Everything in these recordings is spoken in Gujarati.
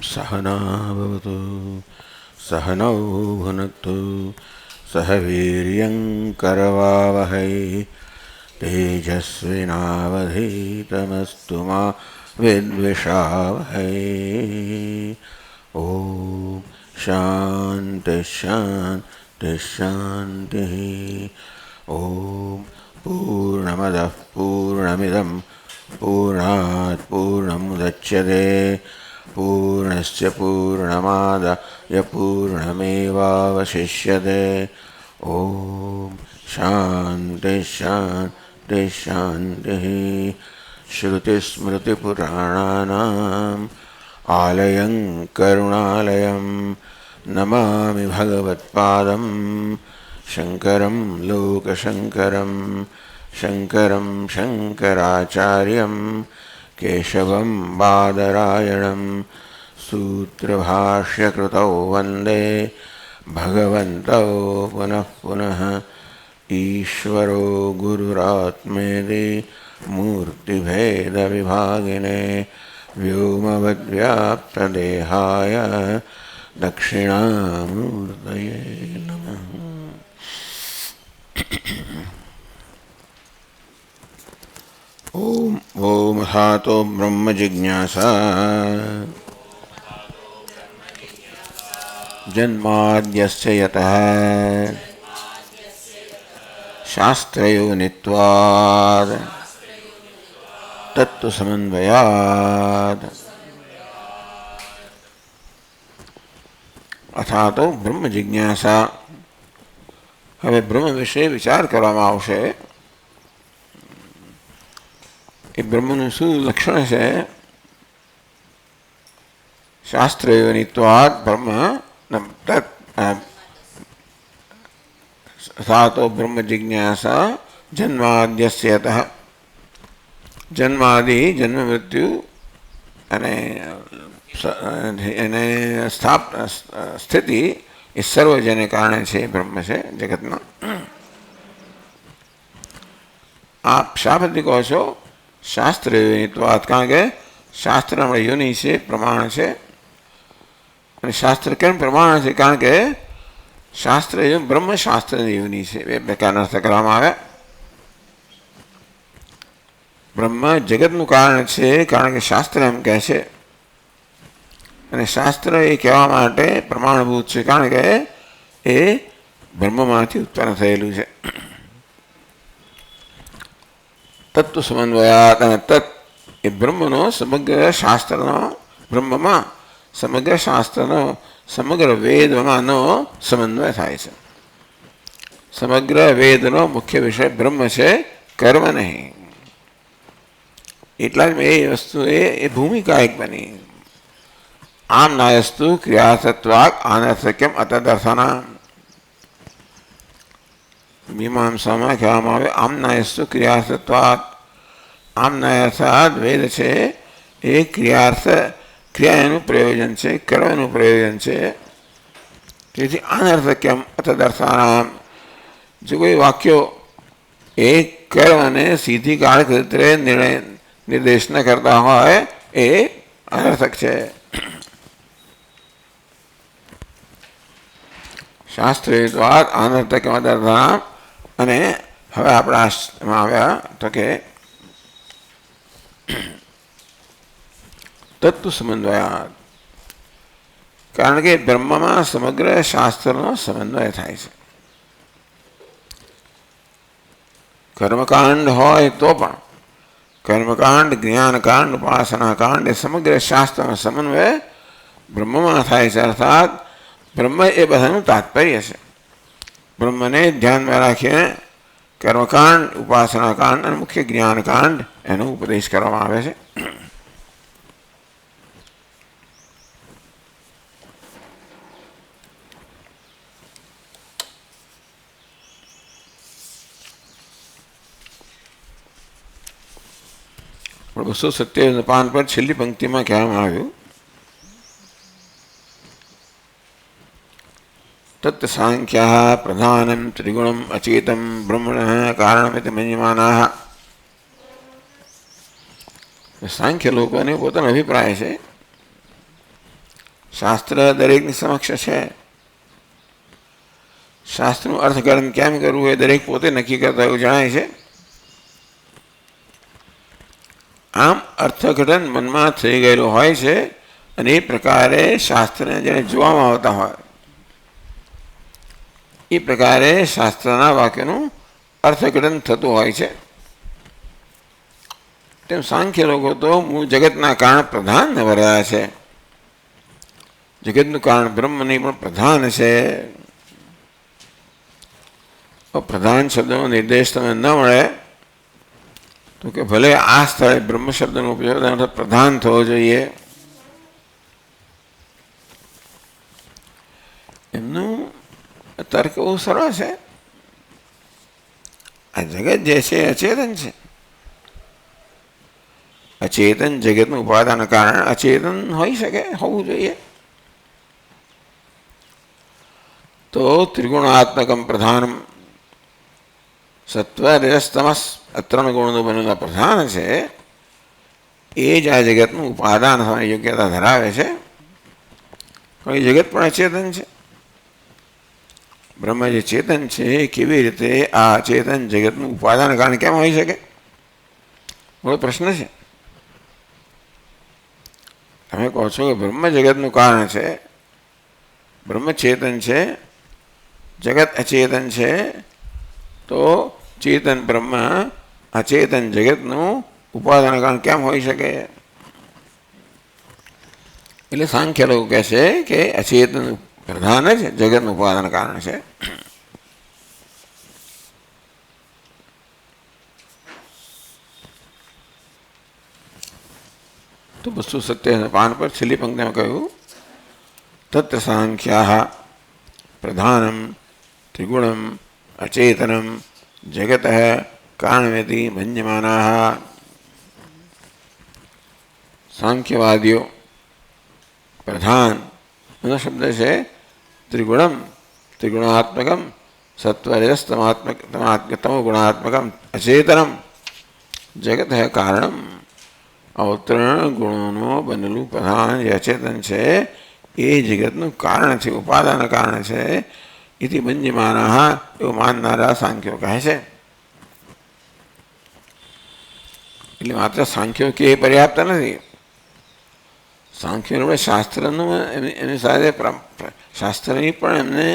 सहना भवतु सहनौ भुनक्तु सह वीर्यङ्करवावहै तेजस्विनावधीतमस्तु मा विद्विषावहै। ॐ शान्ति शान्ति शान्तिः। ॐ पूर्णमदः पूर्णमिदं पूर्णात् पूर्णमुदच्यते पूर्णस्य पूर्णमादाय पूर्णमेवावशिष्यते। ॐ शान्ति शान्ति शान्तिः। श्रुतिस्मृतिपुराणानाम् आलयं करुणालयं नमामि भगवत्पादं शङ्करं लोकशङ्करं शङ्करं शङ्कराचार्यं केशवं बादरायणं सूत्रभाष्यकृतौ वन्दे भगवन्तौ पुनः पुनः। ईश्वरो गुरुरात्मेति मूर्तिभेदविभागिने व्योमवद्व्याप्तदेहाय दक्षिणामूर्तये नमः। ओम ओम हातो ब्रह्म जिज्ञासा जन्माद्यस्य यतः शास्त्रयोनित्वात् तत्त्वसमन्वयात्। अथा तो ब्रह्म जिज्ञासा। હવે બ્રહ્મ વિશે વિચાર કરવામાં આવશે. એ બ્રહ્મનું શું લક્ષણ છે? શાસ્ત્રયોનિત્વાદ બ્રહ્મ તથા તો બ્રહ્મ જિજ્ઞાસા જન્માદ્યસ્યતઃ. જન્માદિ જન્મ મૃત્યુ અને સ્થિતિ એ સર્વ જેને કારણે છે બ્રહ્મ છે જગતમાં. આપ શા પરથી કહો છો? શાસ્ત્ર યોનિત્વાત. કારણ કે શાસ્ત્ર યોનિ છે, પ્રમાણ છે. અને શાસ્ત્ર કેમ પ્રમાણ છે? કારણ કે શાસ્ત્ર બ્રહ્મ શાસ્ત્રની યોનિ છે. બે પ્રકારના અર્થ કરવામાં આવ્યા. બ્રહ્મ જગતનું કારણ છે કારણ કે શાસ્ત્ર એમ કહે છે. અને શાસ્ત્ર એ કહેવા માટે પ્રમાણભૂત છે કારણ કે એ બ્રહ્મમાંથી ઉત્પન્ન થયેલું છે. તત્વ સમન્વયાત. અને તત્ એ બ્રહ્મનો સમગ્ર શાસ્ત્રનો, બ્રહ્મમાં સમગ્ર શાસ્ત્રનો, સમગ્ર વેદમાંનો સમન્વય થાય છે. સમગ્ર વેદનો મુખ્ય વિષય બ્રહ્મ છે, કર્મ નહીં. એટલા જ એ વસ્તુ એ ભૂમિકા એક બની. આમ નાયસ્તુ ક્રિયાસત્વાક આનર્થક્યમ અતદર્થના. મીમાંસામાં કહેવામાં આવે આમ નાયસ્તુ ક્રિયાસત્વાક. આમ નાયર્થાત વેદ છે એ ક્રિયા એનું પ્રયોજન છે, કર્મનું પ્રયોજન છે. તેથી અનર્થક્યમ અતદર્થાનામ. જો કોઈ વાક્યો એ કર્મને સીધી કાળક રીતે નિર્દેશ ન કરતા હોય એ અનર્થક છે. શાસ્ત્રયુક્તવાદ અનર્થક્યમ અતદર્થાનામ. અને હવે આપણા એમાં આવ્યા તો કે તત્વ સમન્વયાત. કારણ કે બ્રહ્મમાં સમગ્ર શાસ્ત્રનો સમન્વય થાય છે. કર્મકાંડ હોય તો પણ કર્મકાંડ, જ્ઞાનકાંડ, ઉપાસનાકાંડ એ સમગ્ર શાસ્ત્રનો સમન્વય બ્રહ્મમાં થાય છે. અર્થાત બ્રહ્મ એ બધાનું તાત્પર્ય છે. બ્રહ્મને ધ્યાનમાં રાખીને કર્મકાંડ, ઉપાસનાકાંડ અને મુખ્ય જ્ઞાનકાંડ એનો ઉપદેશ કરવામાં આવે છે. પણ 227 પાન પર છેલ્લી પંક્તિમાં કહેવામાં આવ્યું तत् सांख्या प्रधानम त्रिगुणम अचेतम ब्रह्मण कारणमिति मन्यमानाः। सांख्य लोगों ने પોતાનો અભિપ્રાય છે શાસ્ત્ર દરેકની સમક્ષ છે. શાસ્ત્રનું અર્થઘટન કેમ કરવું એ દરેક પોતે નક્કી કરતા એવું જણાય છે. આમ અર્થઘટન મનમાં થઈ ગયેલું હોય છે અને એ પ્રકારે શાસ્ત્રને જેને જોવામાં આવતા હોય એ પ્રકારે શાસ્ત્રના વાક્યનું અર્થઘટન થતું હોય છે. તેમ સાંખ્ય લોકો તો મૂળ જગતના કારણ પ્રધાનને વર્યા છે. જગતનું કારણ બ્રહ્મ નહીં પણ પ્રધાન છે. પ્રધાન શબ્દનો નિર્દેશ તમે ન મળે તો કે ભલે આ સ્થળે બ્રહ્મ શબ્દનો ઉપયોગ પ્રધાન થવો જોઈએ. એમનું તર્ક બહુ સરળ છે. આ જગત જે છે અચેતન છે. અચેતન જગતનું ઉપાદાન કારણ અચેતન હોઈ શકે, હોવું જોઈએ. તો ત્રિગુણાત્મકમ પ્રધાનમ સત્વ રજસ તમસ ત્રણ ગુણનું બનેલા પ્રધાન છે એ જ આ જગતનું ઉપાદાન થવાની યોગ્યતા ધરાવે છે. પણ એ જગત પણ અચેતન છે. બ્રહ્મ જે ચેતન છે એ કેવી રીતે આ અચેતન જગતનું ઉપાદાન કારણ કેમ હોઈ શકે? બહુ પ્રશ્ન છે. તમે કહો છો કે બ્રહ્મ જગતનું કારણ છે, બ્રહ્મ ચેતન છે, જગત અચેતન છે, તો ચેતન બ્રહ્મ અચેતન જગતનું ઉપાદાન કારણ કેમ હોઈ શકે? એટલે સાંખ્ય લોકો કહે છે કે અચેતન પ્રધાન જ જગતનું ઉપાદાન કારણ છે. તો 257 પાન પર છેલ્લી પંક્તિમાં કહ્યું તત્ર સાંખ્યા પ્રધાનમ ત્રિગુણમ અચેતનમ જગત કારણવેતિ ભંજમાના. સાંખ્યવાદીઓ પ્રધાન એનો શબ્દ છે ત્રિગુણમ, ત્રિગુણાત્મકમ, સત્વરજસ તમો ગુણાત્મકમ, અચેતનમ જગત કારણમ. અવતરણ ગુણોનો બનેલું પ્રધાન જે અચેતન છે એ જગતનું કારણ છે, ઉપાદાન કારણ છે. એથી બંજમાના એવું માનનારા સાંખ્યો કહે છે. એટલે માત્ર સાંખ્યો કે એ પર્યાપ્ત નથી. સાંખ્યોને શાસ્ત્રનું એની સાથે શાસ્ત્રની પણ એમને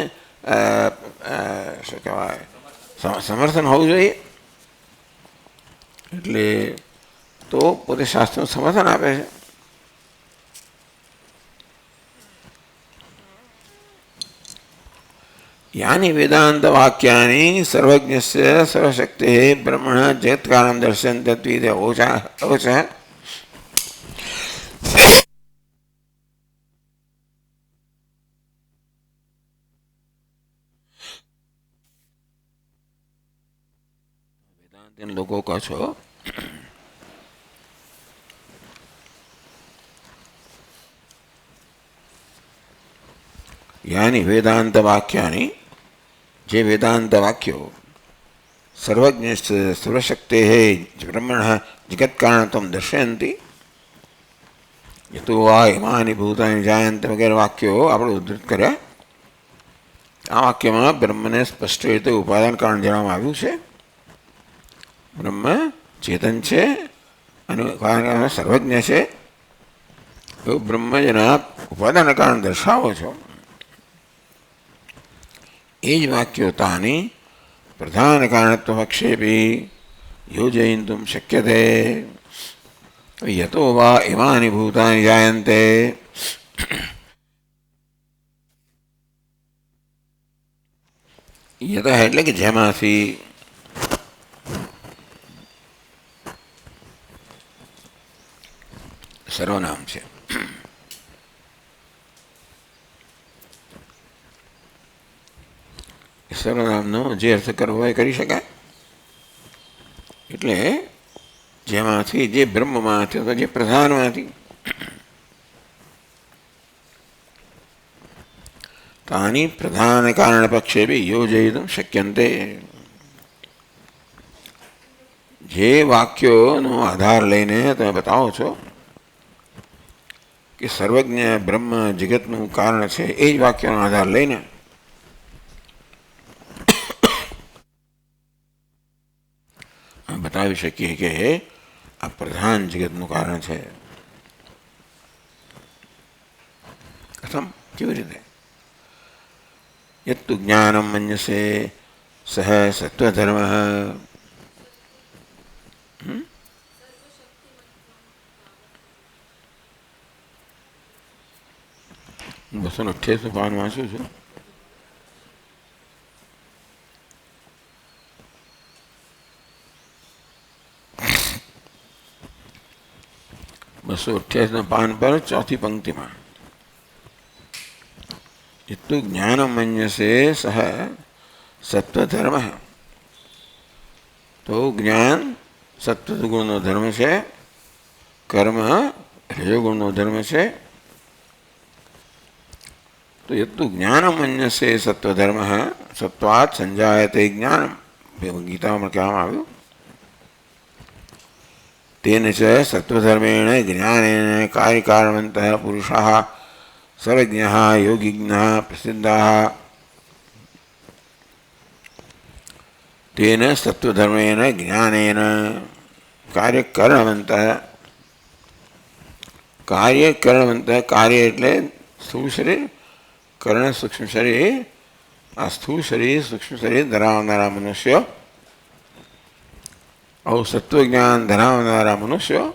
શું કહેવાય સમર્થન હોવું જોઈએ. એટલે તો પોતે શાસ્ત્રનું સમર્થન આપે છે. યાની વેદાંત વાક્યાની સર્વજ્ઞસ્ય સર્વશક્તિ બ્રહ્મણ જગત કારણ દર્શન તત્વિદે ઓછા ઓછા. વેદાંત લોકો કહો છો યાની વેદાંત વાક્યાની જે વેદાંત વાક્યો સર્વજ્ઞ સર્વશક્તે બ્રહ્મણ જગત કારણત્વમ દર્શયંતી યતો વા ઇમાની ભૂતાની જાયંત વગેરે વાક્યો આપણે ઉદ્ધૃત કર્યા. આ વાક્યમાં બ્રહ્મને સ્પષ્ટ રીતે ઉપાદાન કારણ જણાવવામાં આવ્યું છે. બ્રહ્મ ચેતન છે અને ઉપાદાન સર્વજ્ઞ છે એવું બ્રહ્મ જેના ઉપાદાન કારણ દર્શાવો છો એ જ વાક્યો તાની પ્રધાન કારણત્વ પક્ષેપી યોજયિતુમ શક્યતે યતો વા ઇમાની ભૂતાની જાયન્તે. યત એટલે કે જેમાંથી સર્વનામ છે. સર્વનામનો જે અર્થ કરવો એ કરી શકાય. એટલે જેમાંથી, જે બ્રહ્મમાંથી અથવા જે પ્રધાનમાંથી તાની પ્રધાન કારણ પક્ષે બી યોજયિતુમ શક્યંતે. જે વાક્યોનો આધાર લઈને તમે બતાવો છો કે સર્વજ્ઞ બ્રહ્મ જગતનું કારણ છે, એ જ વાક્યનો આધાર લઈને બતાવી શકીએ કે આ પ્રધાન જગતનું કારણ છે. કથમ, કેવી રીતે? યત્તુ જ્ઞાનમ મન્યસે સહ સત્વધર્મ. 228 પાન વાંચું છું. બસો 28 પાન પર ચોથી પંક્તિમાં એટલું જ્ઞાન મન્યસે સહ સત્વધર્મ. તો જ્ઞાન સત્વગુણનો ધર્મ છે, કર્મ રજોગુણનો ધર્મ છે. તો એટલું જ્ઞાન મન્યસે સત્વધર્મ સત્વાત સંજાયતે જ્ઞાન, ગીતામાં કહેવામાં આવ્યું. તેન ચ સત્વધર્મેણ જ્ઞાનેન કાર્યકારણવંતઃ પુરુષાઃ સર્વજ્ઞાઃ યોગિજ્ઞાઃ પ્રસિદ્ધાઃ. તેન સત્વધર્મેણ જ્ઞાનેન કાર્યકરણવંતઃ. કાર્યકરણવંતઃ, કાર્ય એટલે સ્થૂળ શરીર, કર્ણ સૂક્ષ્મ શરીર. આ સ્થૂળ શરીર સૂક્ષ્મ શરીર ધરાવનારા મનુષ્યો, આવું સત્વજ્ઞાન ધરાવનારા મનુષ્યો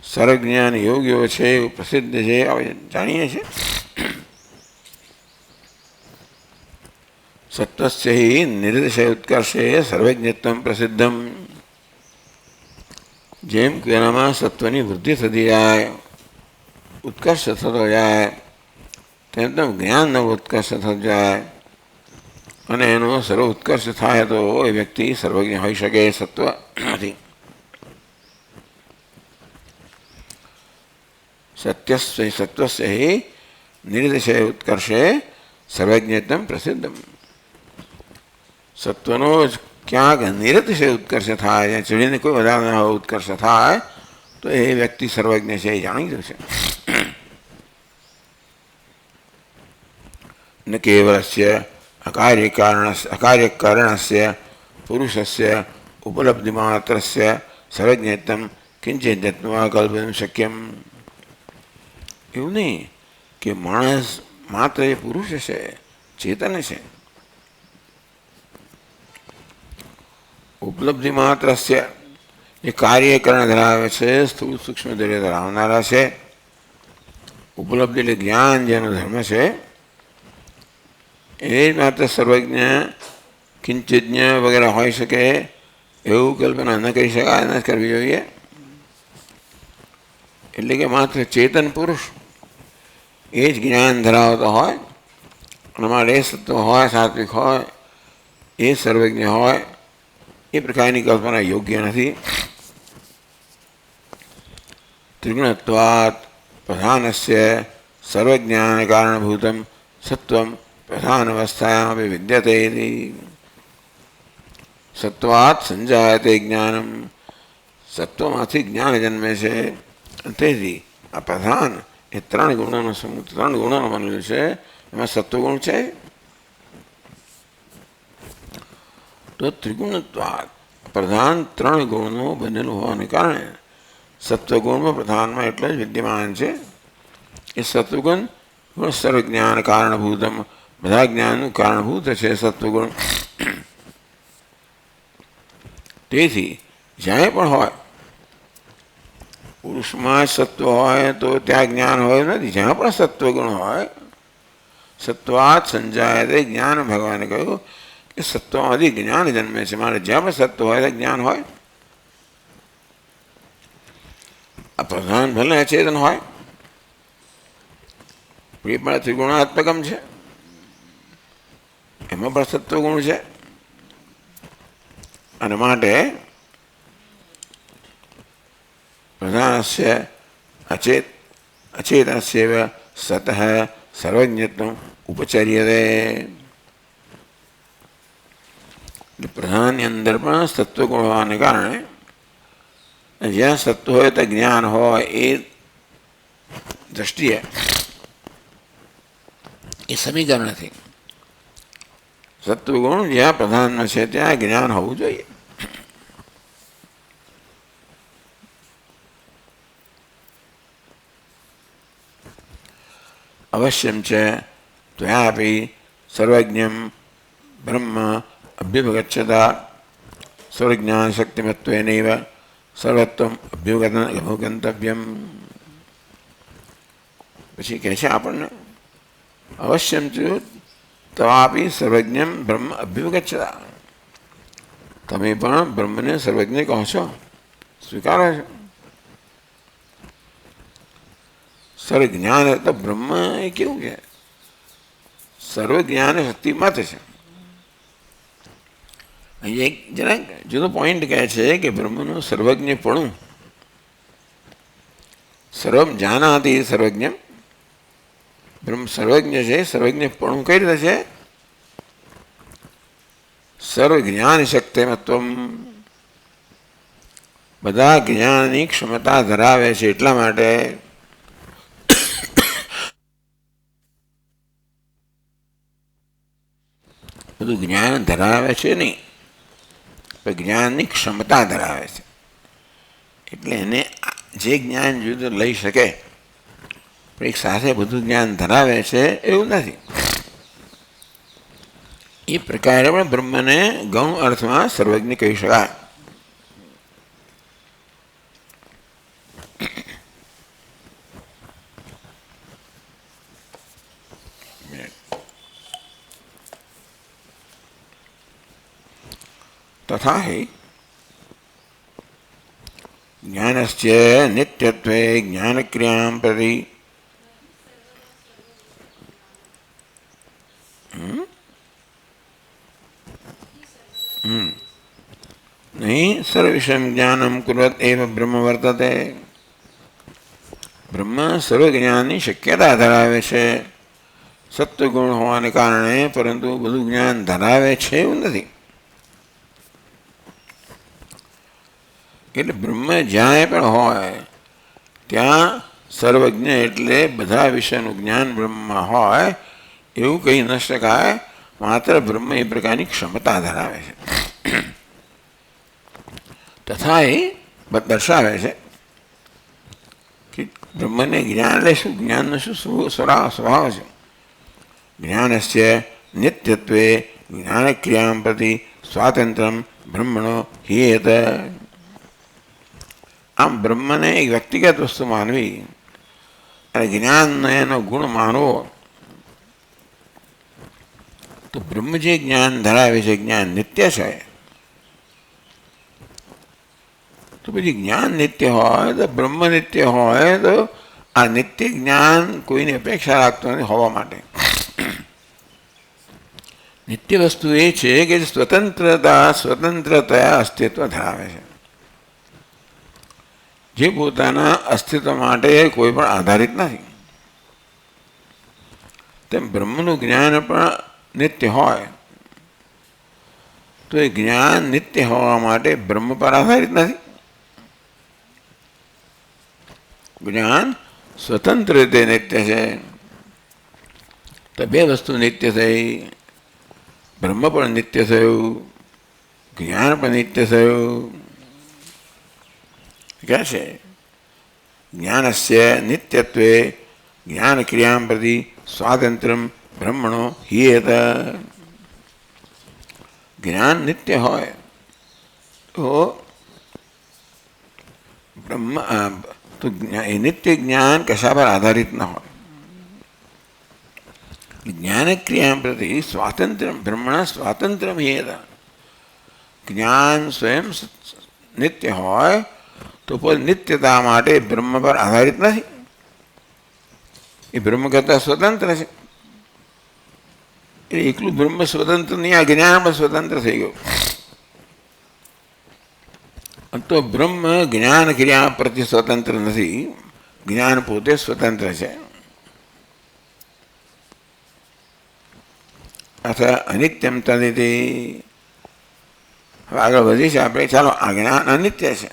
સર્વજ્ઞાન યોગીઓ છે, એવું પ્રસિદ્ધ છે, જાણીએ છીએ. સત્વસ્ય હિ નિર્દિશય ઉત્કર્ષે સર્વજ્ઞત્વમ પ્રસિદ્ધમ. જેમ કે એનામાં સત્વની વૃદ્ધિ થતી જાય, ઉત્કર્ષ થતો જાય, તેમ તેમ જ્ઞાનનો ઉત્કર્ષ થતો જાય, અને એનો સર્વ ઉત્કર્ષ થાય તો એ વ્યક્તિ સર્વજ્ઞ હોઈ શકે. સત્વ નથી. સત્વસ્ય હિ નિર્દિશય ઉત્કર્ષે સર્વજ્ઞત્વમ પ્રસિદ્ધમ. સત્વનો જ ક્યાંક નિરતિશય ઉત્કર્ષ થાય, ચડીને કોઈ વધારે ઉત્કર્ષ થાય તો એ વ્યક્તિ સર્વજ્ઞ છે, એ જાણીતું છે. ન કેવલસ્ય અકાર્યકારણસ્ય પુરુષસ્ય ઉપલબ્ધિમાત્રસ્ય સર્વજ્ઞત્વમ કિંચિત જન્મવા કલ્પનું શક્યમ. એવું નહીં કે માણસ માત્ર એ પુરુષ છે, ચેતન છે. ઉપલબ્ધિ માત્રસ્ય એ કાર્યકરણ ધરાવે છે, સ્થૂળ સૂક્ષ્મ ધૈર્ય ધરાવનારા છે. ઉપલબ્ધિ એટલે જ્ઞાન જેનો ધર્મ છે, એ માત્ર સર્વજ્ઞ કિંચિજ્ઞ વગેરે હોઈ શકે એવું કલ્પના ન કરી શકાય, ન કરવી જોઈએ. એટલે કે માત્ર ચેતન પુરુષ એ જ જ્ઞાન ધરાવતો હોય, અને માટે એ સત્વ હોય, સાત્વિક હોય, એ સર્વજ્ઞ હોય, એ પ્રકારની કલ્પના યોગ્ય નથી. ત્રિગુણત્વાત પ્રધાનસ્ય સર્વજ્ઞાન કારણભૂતમ સત્વમ પ્રધાન અવસ્થાયામ વિદ્યતે. સત્વાત સંજાયતે જ્ઞાનમ. સત્વમાંથી જ્ઞાન જન્મે છે. તેથી આ પ્રધાન એ ત્રણ ગુણોનો સમૂહ, ત્રણ ગુણોનો બનેલું છે. એમાં સત્વગુણ છે. તો ત્રિગુણત્વાદ પ્રધાન ત્રણ ગુણનું બનેલું હોવાને કારણે સત્વગુણમાં પ્રધાનમાં એટલે જ વિદ્યમાન છે. એ સત્વગુણ ગુણ સર્વજ્ઞાન કારણભૂતમ, બધા જ્ઞાનનું કારણભૂત છે સત્વગુણ. તેથી જ્યાં પણ હોય, પુરુષમાં સત્વ હોય તો ત્યાં જ્ઞાન હોય નથી. જ્યાં પણ સત્વગુણ હોય, સત્વાત સંજાયતે જ્ઞાન. ભગવાને કહ્યું કે સત્વમાંથી જ્ઞાન જન્મે છે. મારે જ્યાં પણ સત્વ હોય ત્યાં જ્ઞાન હોય. આ પ્રધાન ભલે અચેતન હોય, એ પણ ત્રિગુણાત્મકમ છે, એમાં પણ સત્વગુણ છે. અને માટે પ્રધાનસ્ય અચેતનસ્ય સતઃ સર્વજ્ઞત્વમ ઉપચર્યતે. પ્રધાનની અંદર પણ સત્વગુણ હોવાને કારણે જ્યાં સત્વ હોય તો જ્ઞાન હોય, એ દ્રષ્ટિએ એ સમીકરણ નથી. સત્વગુણ જ્યાં પ્રધાન છે ત્યાં જ્ઞાન હોવું જોઈએ. અવશ્યમ છે ત્વયાપી સર્વજ્ઞમ બ્રહ્મ અભ્યુપગચ્છતા સર્વજ્ઞાન શક્તિમત્વેનૈવ સર્વત્વમ અભ્યુગંતવ્યમ. પછી કહે છે આપણને અવશ્યમ તવાપી સર્વજ્ઞમ બ્રહ્મ અભ્યુપગચ્છતા, તમે પણ બ્રહ્મને સર્વજ્ઞ કહો છો, સ્વીકારો છો. સર્વજ્ઞાન એટલે બ્રહ્મ એ કેવું છે? સર્વજ્ઞાન શક્તિ માત્ર છે. અહીં એક જરાક જુદો પોઈન્ટ કહે છે કે બ્રહ્મનું સર્વજ્ઞપણું, સર્વમ જાનાતિ સર્વજ્ઞ, બ્રહ્મ સર્વજ્ઞ છે. સર્વજ્ઞપણું કઈ રીતે છે? સર્વજ્ઞાન શક્તિમત્વમ, બધા જ્ઞાનની ક્ષમતા ધરાવે છે એટલા માટે બધું જ્ઞાન ધરાવે છે નહીં, પણ જ્ઞાનની ક્ષમતા ધરાવે છે. એટલે એને જે જ્ઞાન જુદું લઈ શકે પણ એક સાથે બધું જ્ઞાન ધરાવે છે એવું નથી. એ પ્રકારે પણ બ્રહ્મને ગૌણ અર્થમાં સર્વજ્ઞ કહી શકાય. तथा ही ज्ञानस्य नित्यत्वे ज्ञानक्रियां प्रति नहीं सर्वविषयं ज्ञानं कुर्वत् एव ब्रह्म वर्तते. ब्रह्म सर्वज्ञानની શક્યતા ધરાવે છે સત્વગુણ હોવાને કારણે, પરંતુ બધું જ્ઞાન ધરાવે છે એવું નથી. એટલે બ્રહ્મ જ્યાં પણ હોય ત્યાં સર્વજ્ઞ એટલે બધા વિષયનું જ્ઞાન બ્રહ્મમાં હોય એવું કહી ન શકાય. માત્ર બ્રહ્મ એ પ્રકારની ક્ષમતા ધરાવે છે. તથા એ દર્શાવે છે કે બ્રહ્મને જ્ઞાન એટલે શું, જ્ઞાનનો શું સ્વભાવ છે. જ્ઞાનસ્ય નિત્યત્વે જ્ઞાનક્રિયાં પ્રતિ સ્વાતંત્ર્યમ બ્રહ્મણો હિયેત. આમ બ્રહ્મને એક વ્યક્તિગત વસ્તુ માનવી અને જ્ઞાનનો એનો ગુણ માનવો, તો બ્રહ્મ જે જ્ઞાન ધરાવે છે જ્ઞાન નિત્ય છે. તો પછી જ્ઞાન નિત્ય હોય તો બ્રહ્મ નિત્ય હોય તો આ નિત્ય જ્ઞાન કોઈની અપેક્ષા રાખતો નથી હોવા માટે. નિત્ય વસ્તુ એ છે કે સ્વતંત્રતા અસ્તિત્વ ધરાવે છે, જે પોતાના અસ્તિત્વ માટે કોઈ પણ આધારિત નથી. તેમ બ્રહ્મનું જ્ઞાન પણ નિત્ય હોય તો એ જ્ઞાન નિત્ય હોવા માટે બ્રહ્મ પર આધારિત નથી. જ્ઞાન સ્વતંત્ર રીતે નિત્ય છે. તો બે વસ્તુ નિત્ય થઈ, બ્રહ્મ પણ નિત્ય થયું, જ્ઞાન પણ નિત્ય થયું. કહે છે જ્ઞાનસ્ય નિત્યત્વે જ્ઞાન ક્રિયાં પ્રતિ સ્વાતંત્ર્યમ બ્રહ્મણો હિયેત. જ્ઞાન નિત્ય હોય તો બ્રહ્મ તો એ નિત્ય જ્ઞાન કશા પર આધારિત ન હોય. જ્ઞાન ક્રિયા પ્રતિ સ્વાતંત્ર્યમ બ્રહ્મણા સ્વાતંત્ર્યમ હિયેત. જ્ઞાન સ્વયં નિત્ય હોય તો પણ નિત્યતા માટે બ્રહ્મ પર આધારિત નથી. એ બ્રહ્મ કરતાં સ્વતંત્ર છે. એટલે એકલું બ્રહ્મ સ્વતંત્ર નહીં, આ જ્ઞાન પણ સ્વતંત્ર થઈ ગયું. તો બ્રહ્મ જ્ઞાન ક્રિયા પ્રતિ સ્વતંત્ર નથી, જ્ઞાન પોતે સ્વતંત્ર છે. અથવા અનિત્યમ તદિતિ. હવે આગળ વધી છે આપણે. ચાલો, આ જ્ઞાન અનિત્ય છે.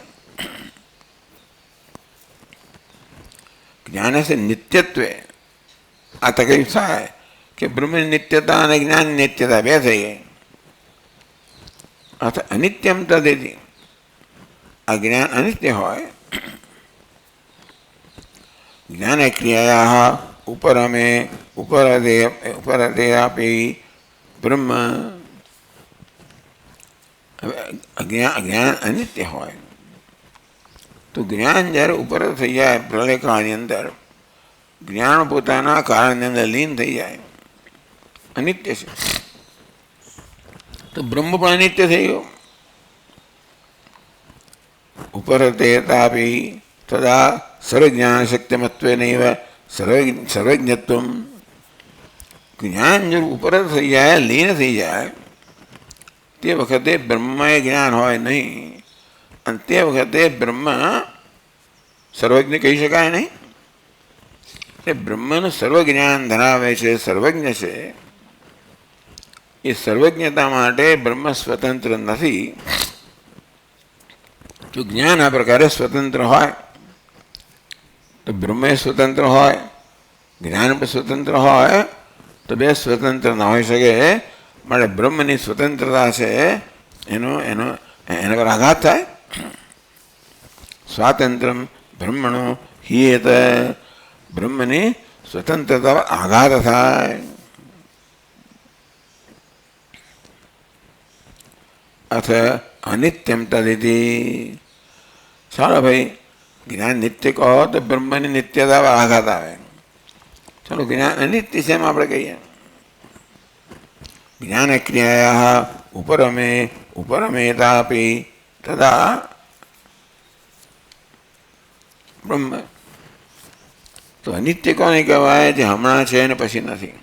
જ્ઞાન છે નિત્યત્વે. આ તકલીફ થાય કે બ્રહ્મની નિત્યતા અને જ્ઞાનની નિત્યતા બે થઈ ગઈ. અર્થ અનિત્યમ તદેતી. આ જ્ઞાન અનિત્ય હોય. જ્ઞાન ક્રિયા ઉપરમે ઉપરદેપી બ્રહ્મ. જ્ઞાન અનિત્ય હોય તો જ્ઞાન જ્યારે ઉપર થઈ જાય પ્રલય કાળની અંદર, જ્ઞાન પોતાના કાળની અંદર લીન થઈ જાય, અનિત્ય છે. તો બ્રહ્મ પણ અનિત્ય થઈ ગયો. ઉપર તેતાપી તદા સર્વજ્ઞાન શક્તિમત્વે નૈવ સર્વજ્ઞત્વ. જ્ઞાન જો ઉપર થઈ જાય, લીન થઈ જાય, તે વખતે બ્રહ્મએ જ્ઞાન હોય નહીં. અને તે વખતે બ્રહ્મ સર્વજ્ઞ કહી શકાય નહીં. એ બ્રહ્મનું સર્વજ્ઞાન ધરાવે છે, સર્વજ્ઞ છે. એ સર્વજ્ઞતા માટે બ્રહ્મ સ્વતંત્ર નથી. જો જ્ઞાન આ પ્રકારે સ્વતંત્ર હોય તો બ્રહ્મ સ્વતંત્ર હોય, જ્ઞાન પણ સ્વતંત્ર હોય, તો બે સ્વતંત્ર ન હોઈ શકે. માટે બ્રહ્મની સ્વતંત્રતા છે એના પર આઘાત થાય. સ્વાતંત્ર્ય બ્રહ્મણો હિયેત. બ્રહ્મની સ્વતંત્રતા પર આઘાત થાય. અથ અનિત્યમ તદિતિ. ચાલો ભાઈ, જ્ઞાન નિત્ય કહો તો બ્રહ્મની નિત્યતા પર આઘાત આવે. ચાલો જ્ઞાન અનિત્ય છે એમ આપણે કહીએ. જ્ઞાન ક્રિયા ઉપરમેતાપી તદા બ્રહ્મ. તો અનિત્ય કોને કહેવાય? જે હમણાં છે ને પછી નથી.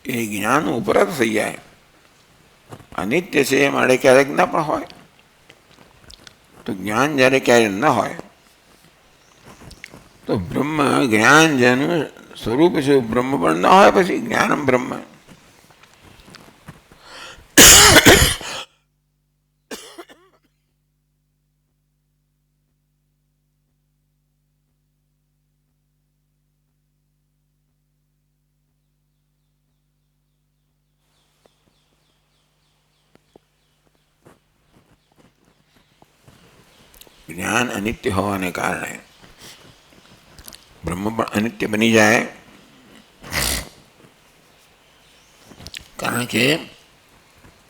એ જ્ઞાન ઉપર જ થઈ જાય. અનિત્ય છે એ માટે ક્યારેક ન પણ હોય. તો જ્ઞાન જ્યારે ક્યારેક ન હોય તો બ્રહ્મ જ્ઞાન જેનું સ્વરૂપ છે બ્રહ્મ પણ ન હોય, પછી જ્ઞાનમ બ્રહ્મ. જ્ઞાન અનિત્ય હોવાને કારણે બ્રહ્મ પણ અનિત્ય બની જાય. કારણ કે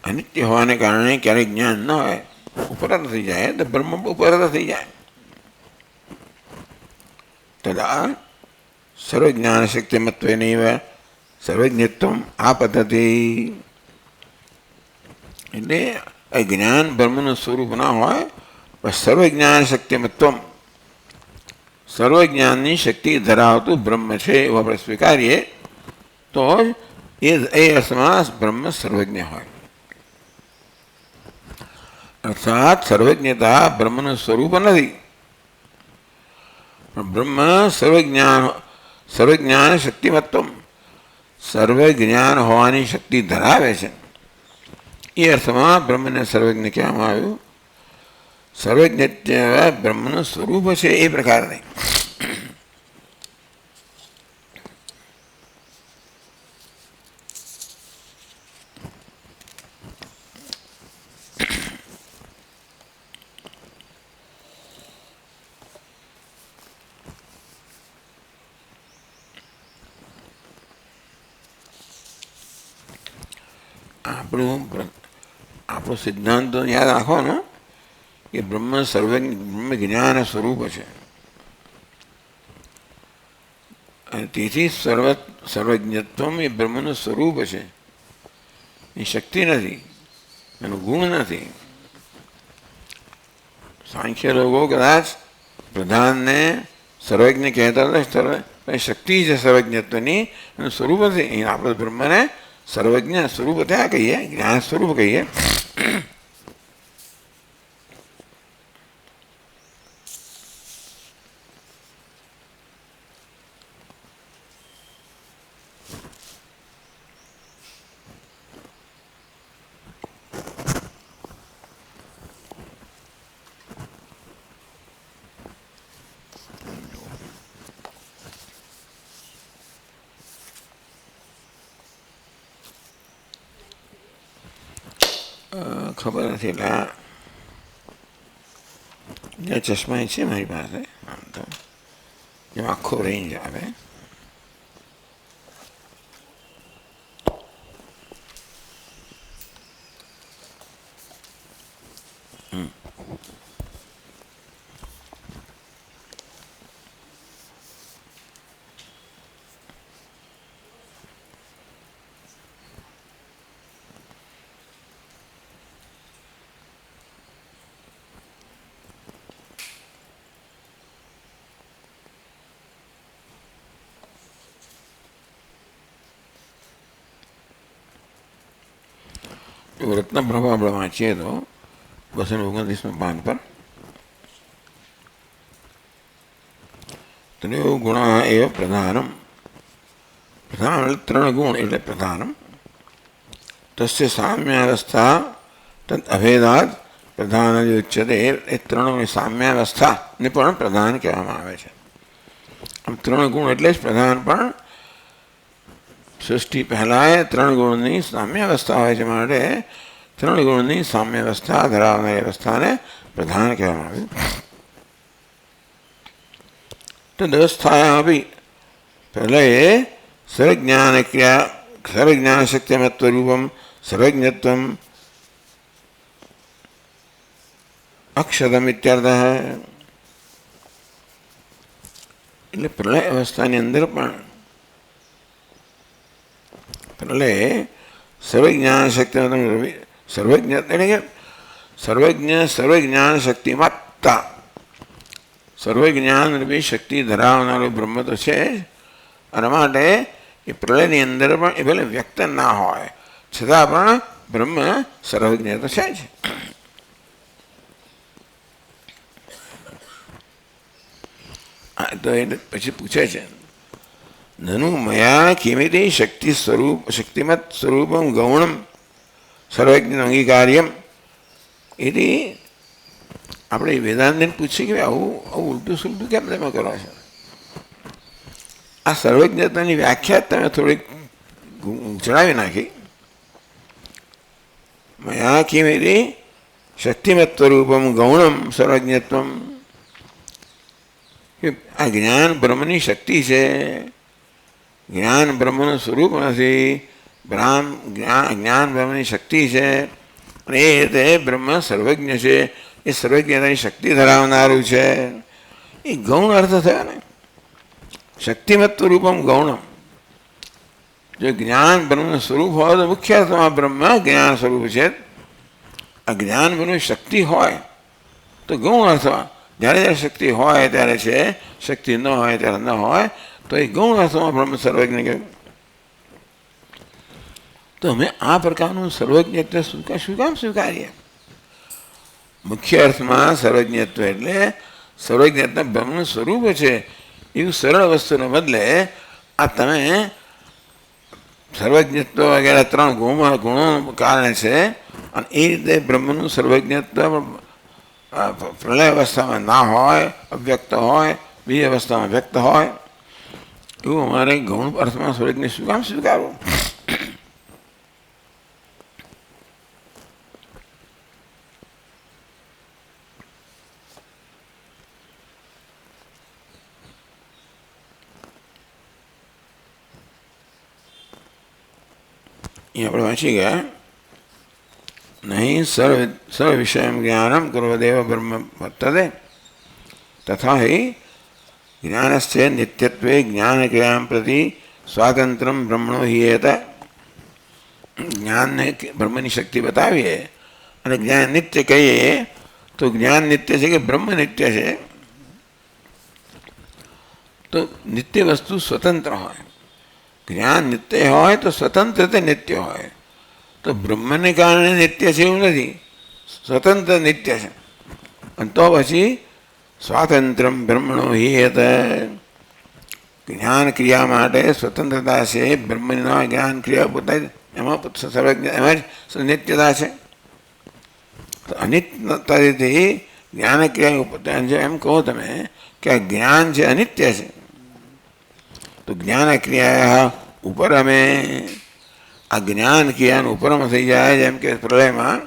અનિત્ય હોવાને કારણે ક્યારેક જ્ઞાન ન હોય, ઉપરત થઈ જાય, તો બ્રહ્મ ઉપરત થઈ જાય. તદા સર્વજ્ઞાન શક્તિમત્વે નૈવ સર્વજ્ઞત્વ. આ પદ્ધતિ એટલે જ્ઞાન બ્રહ્મનું સ્વરૂપ ના હોય, પણ સર્વજ્ઞાન શક્તિમત્વ, સર્વજ્ઞાનની શક્તિ ધરાવતું બ્રહ્મ છે એવું આપણે સ્વીકારીએ તો એ અર્થમાં બ્રહ્મ સર્વજ્ઞ હોય. અર્થાત સર્વજ્ઞતા બ્રહ્મનું સ્વરૂપ નથી, પણ બ્રહ્મ સર્વજ્ઞાન શક્તિમત્વ, સર્વજ્ઞાન હોવાની શક્તિ ધરાવે છે. એ અર્થમાં બ્રહ્મને સર્વજ્ઞ કહેવામાં આવ્યું. સર્વજ્ઞ બ્રહ્મનું સ્વરૂપ છે એ પ્રકાર નહીં. આપણો સિદ્ધાંત તો યાદ રાખો ને કે બ્રહ્મ બ્રહ્મ જ્ઞાન સ્વરૂપ છે. અને તેથી સર્વજ્ઞત્વ એ બ્રહ્મનું સ્વરૂપ છે, એ શક્તિ નથી, એનું ગુણ નથી. સાંખ્ય લોકો કદાચ પ્રધાનને સર્વજ્ઞ કહેતા હતા, શક્તિ છે સર્વજ્ઞત્વની, એનું સ્વરૂપ નથી. આપણે બ્રહ્મને સર્વજ્ઞ સ્વરૂપ ત્યાં કહીએ, જ્ઞાન સ્વરૂપ કહીએ. ખબર નથી. એટલે જે ચશ્મા છે મારી પાસે, આમ તો જેમ આખો રેન્જ આવે. રત્નપ્રભા આપણે વાંચીએ તો 229 પાન પર ત્રયો ગુણ એવ પ્રધાનમ. પ્રધાન એટલે 3 ગુણ એટલે પ્રધાનમ. તસ્ય સામ્યાવસ્થા તદ અભેદાદ પ્રધાન ઉચ્યતે. એ 3ની સામ્યાવસ્થાને પણ પ્રધાન કહેવામાં આવે છે. આમ 3 ગુણ એટલે જ પ્રધાન પણ સૃષ્ટિ પહેલાં 3 ગુણની સામ્યાવસ્થા હોય છે, માટે 3 ગુણની સામ્યાવસ્થા ધરાવનારી અવસ્થાને પ્રધાન કહેવામાં આવ્યું. તદવસ્થાયા બી પ્રલયે સર્વજ્ઞાન ક્રિયા સર્વજ્ઞાન શક્તિમત્વ રૂપમ સર્વજ્ઞત્વમ અક્ષદમ ઇત્યર્થ. એટલે પ્રલય અવસ્થાની અંદર પણ પ્રલય સર્વજ્ઞાન શક્તિ સર્વજ્ઞ એટલે કે સર્વજ્ઞાન શક્તિમત્તા, સર્વજ્ઞાન રૂપી શક્તિ ધરાવનારો બ્રહ્મ તો છે. અને માટે એ પ્રલયની અંદર પણ એ ભલે વ્યક્ત ના હોય છતાં પણ બ્રહ્મ સર્વજ્ઞ તો છે જ. તો એ પછી પૂછે છે, નનુ મયા કિમિતિ શક્તિમત સ્વરૂપમ ગૌણમ સર્વજ્ઞ અંગીકાર્યમ. એથી આપણે વેદાંતને પૂછીએ કે આવું ઉલટું સુલટું કેમ તમે કરો છો? આ સર્વજ્ઞતાની વ્યાખ્યા તમે થોડીક જણાવી નાખી. મયા કિમિતિ શક્તિમત સ્વરૂપમ ગૌણમ સર્વજ્ઞત્વમ. આ જ્ઞાન બ્રહ્મની શક્તિ છે, જ્ઞાન બ્રહ્મનું સ્વરૂપ નથી. જ્ઞાન બ્રહ્મની શક્તિ છે અને એ રીતે બ્રહ્મ સર્વજ્ઞ છે, એ સર્વજ્ઞતાની શક્તિ ધરાવનારું છે. એ ગૌણ અર્થ થયો ને. શક્તિમત રૂપમ ગૌણમ. જો જ્ઞાન બ્રહ્મનું સ્વરૂપ હોય તો મુખ્ય અર્થમાં બ્રહ્મ જ્ઞાન સ્વરૂપ છે. આ જ્ઞાન બ્રહ્મની શક્તિ હોય તો ગૌણ અર્થમાં. જ્યારે જ્યારે શક્તિ હોય ત્યારે છે, શક્તિ ન હોય ત્યારે ન હોય, તો એ ગૌણ અર્થમાં બ્રહ્મ સર્વજ્ઞ કહેવાય. તો અમે આ પ્રકારનું સર્વજ્ઞત્વ શું કામ સ્વીકારીએ? મુખ્ય અર્થમાં સર્વજ્ઞત્વ એટલે સર્વજ્ઞત્વ બ્રહ્મનું સ્વરૂપ છે એવું સરળ વસ્તુને બદલે આ તમે સર્વજ્ઞત્વ વગેરે 3 ગુણોનું કારણે છે અને એ રીતે બ્રહ્મનું સર્વજ્ઞત્વ પ્રલય અવસ્થામાં ના હોય, અવ્યક્ત હોય, બીજી અવસ્થામાં વ્યક્ત હોય, એવું અમારે ગૌણ અર્થમાં સર્વજ્ઞ શું કામ સ્વીકારવું? એ આપણે વાંચી ગયા. નહીં સર્વ વિષય જ્ઞાનમ કુર્વદેવ બ્રહ્મ વર્તતે તથા હિ જ્ઞાનસ્ય નિત્યત્વે જ્ઞાનક્રિયાં પ્રતિ સ્વાતંત્ર્યમ બ્રહ્મણો હિયેત. જ્ઞાનને બ્રહ્મની શક્તિ બતાવીએ અને જ્ઞાન નિત્ય કહીએ તો જ્ઞાન નિત્ય છે કે બ્રહ્મ નિત્ય છે. તો નિત્ય વસ્તુ સ્વતંત્ર હોય, જ્ઞાન નિત્ય હોય તો સ્વતંત્ર રીતે નિત્ય હોય. તો બ્રહ્મને કારણે નિત્ય છે એવું નથી, સ્વતંત્ર નિત્ય છે. અને તો પછી સ્વાતંત્ર્યમ બ્રહ્મણો હિયેત. જ્ઞાન ક્રિયા માટે સ્વતંત્રતા છે, બ્રહ્મના જ્ઞાન ક્રિયા પોતે એમાં સર્વજ્ઞ એમાં જ નિત્યતા છે. તો અનિત્યતાથી જ્ઞાન ક્રિયા જો એમ કહો તમે કે આ જ્ઞાન છે અનિત્ય છે, તો જ્ઞાન ક્રિયા ઉપર અમે આ જ્ઞાન ક્રિયાનું ઉપરમ થઈ જાય. જેમ કે પ્રલયમાં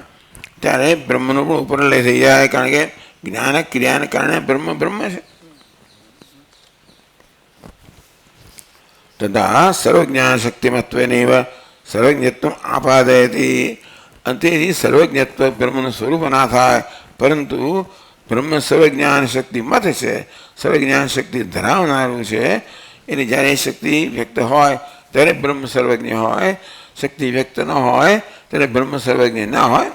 ત્યારે બ્રહ્મનો પણ ઉપરલય થઈ જાય, કારણ કે જ્ઞાન ક્રિયાને કારણે બ્રહ્મ બ્રહ્મ છે. તથા સર્વજ્ઞાન શક્તિમત્વેનૈવ સર્વજ્ઞત્વ આપાદયતી. અંતેથી સર્વજ્ઞત્વ બ્રહ્મનું સ્વરૂપ ના થાય, પરંતુ બ્રહ્મ સર્વજ્ઞાન શક્તિ મત છે, સર્વજ્ઞાન શક્તિ ધરાવનારું છે. એટલે જ્યારે એ શક્તિ વ્યક્ત હોય ત્યારે બ્રહ્મ સર્વજ્ઞ હોય, શક્તિ વ્યક્ત ન હોય ત્યારે બ્રહ્મ સર્વજ્ઞ ના હોય.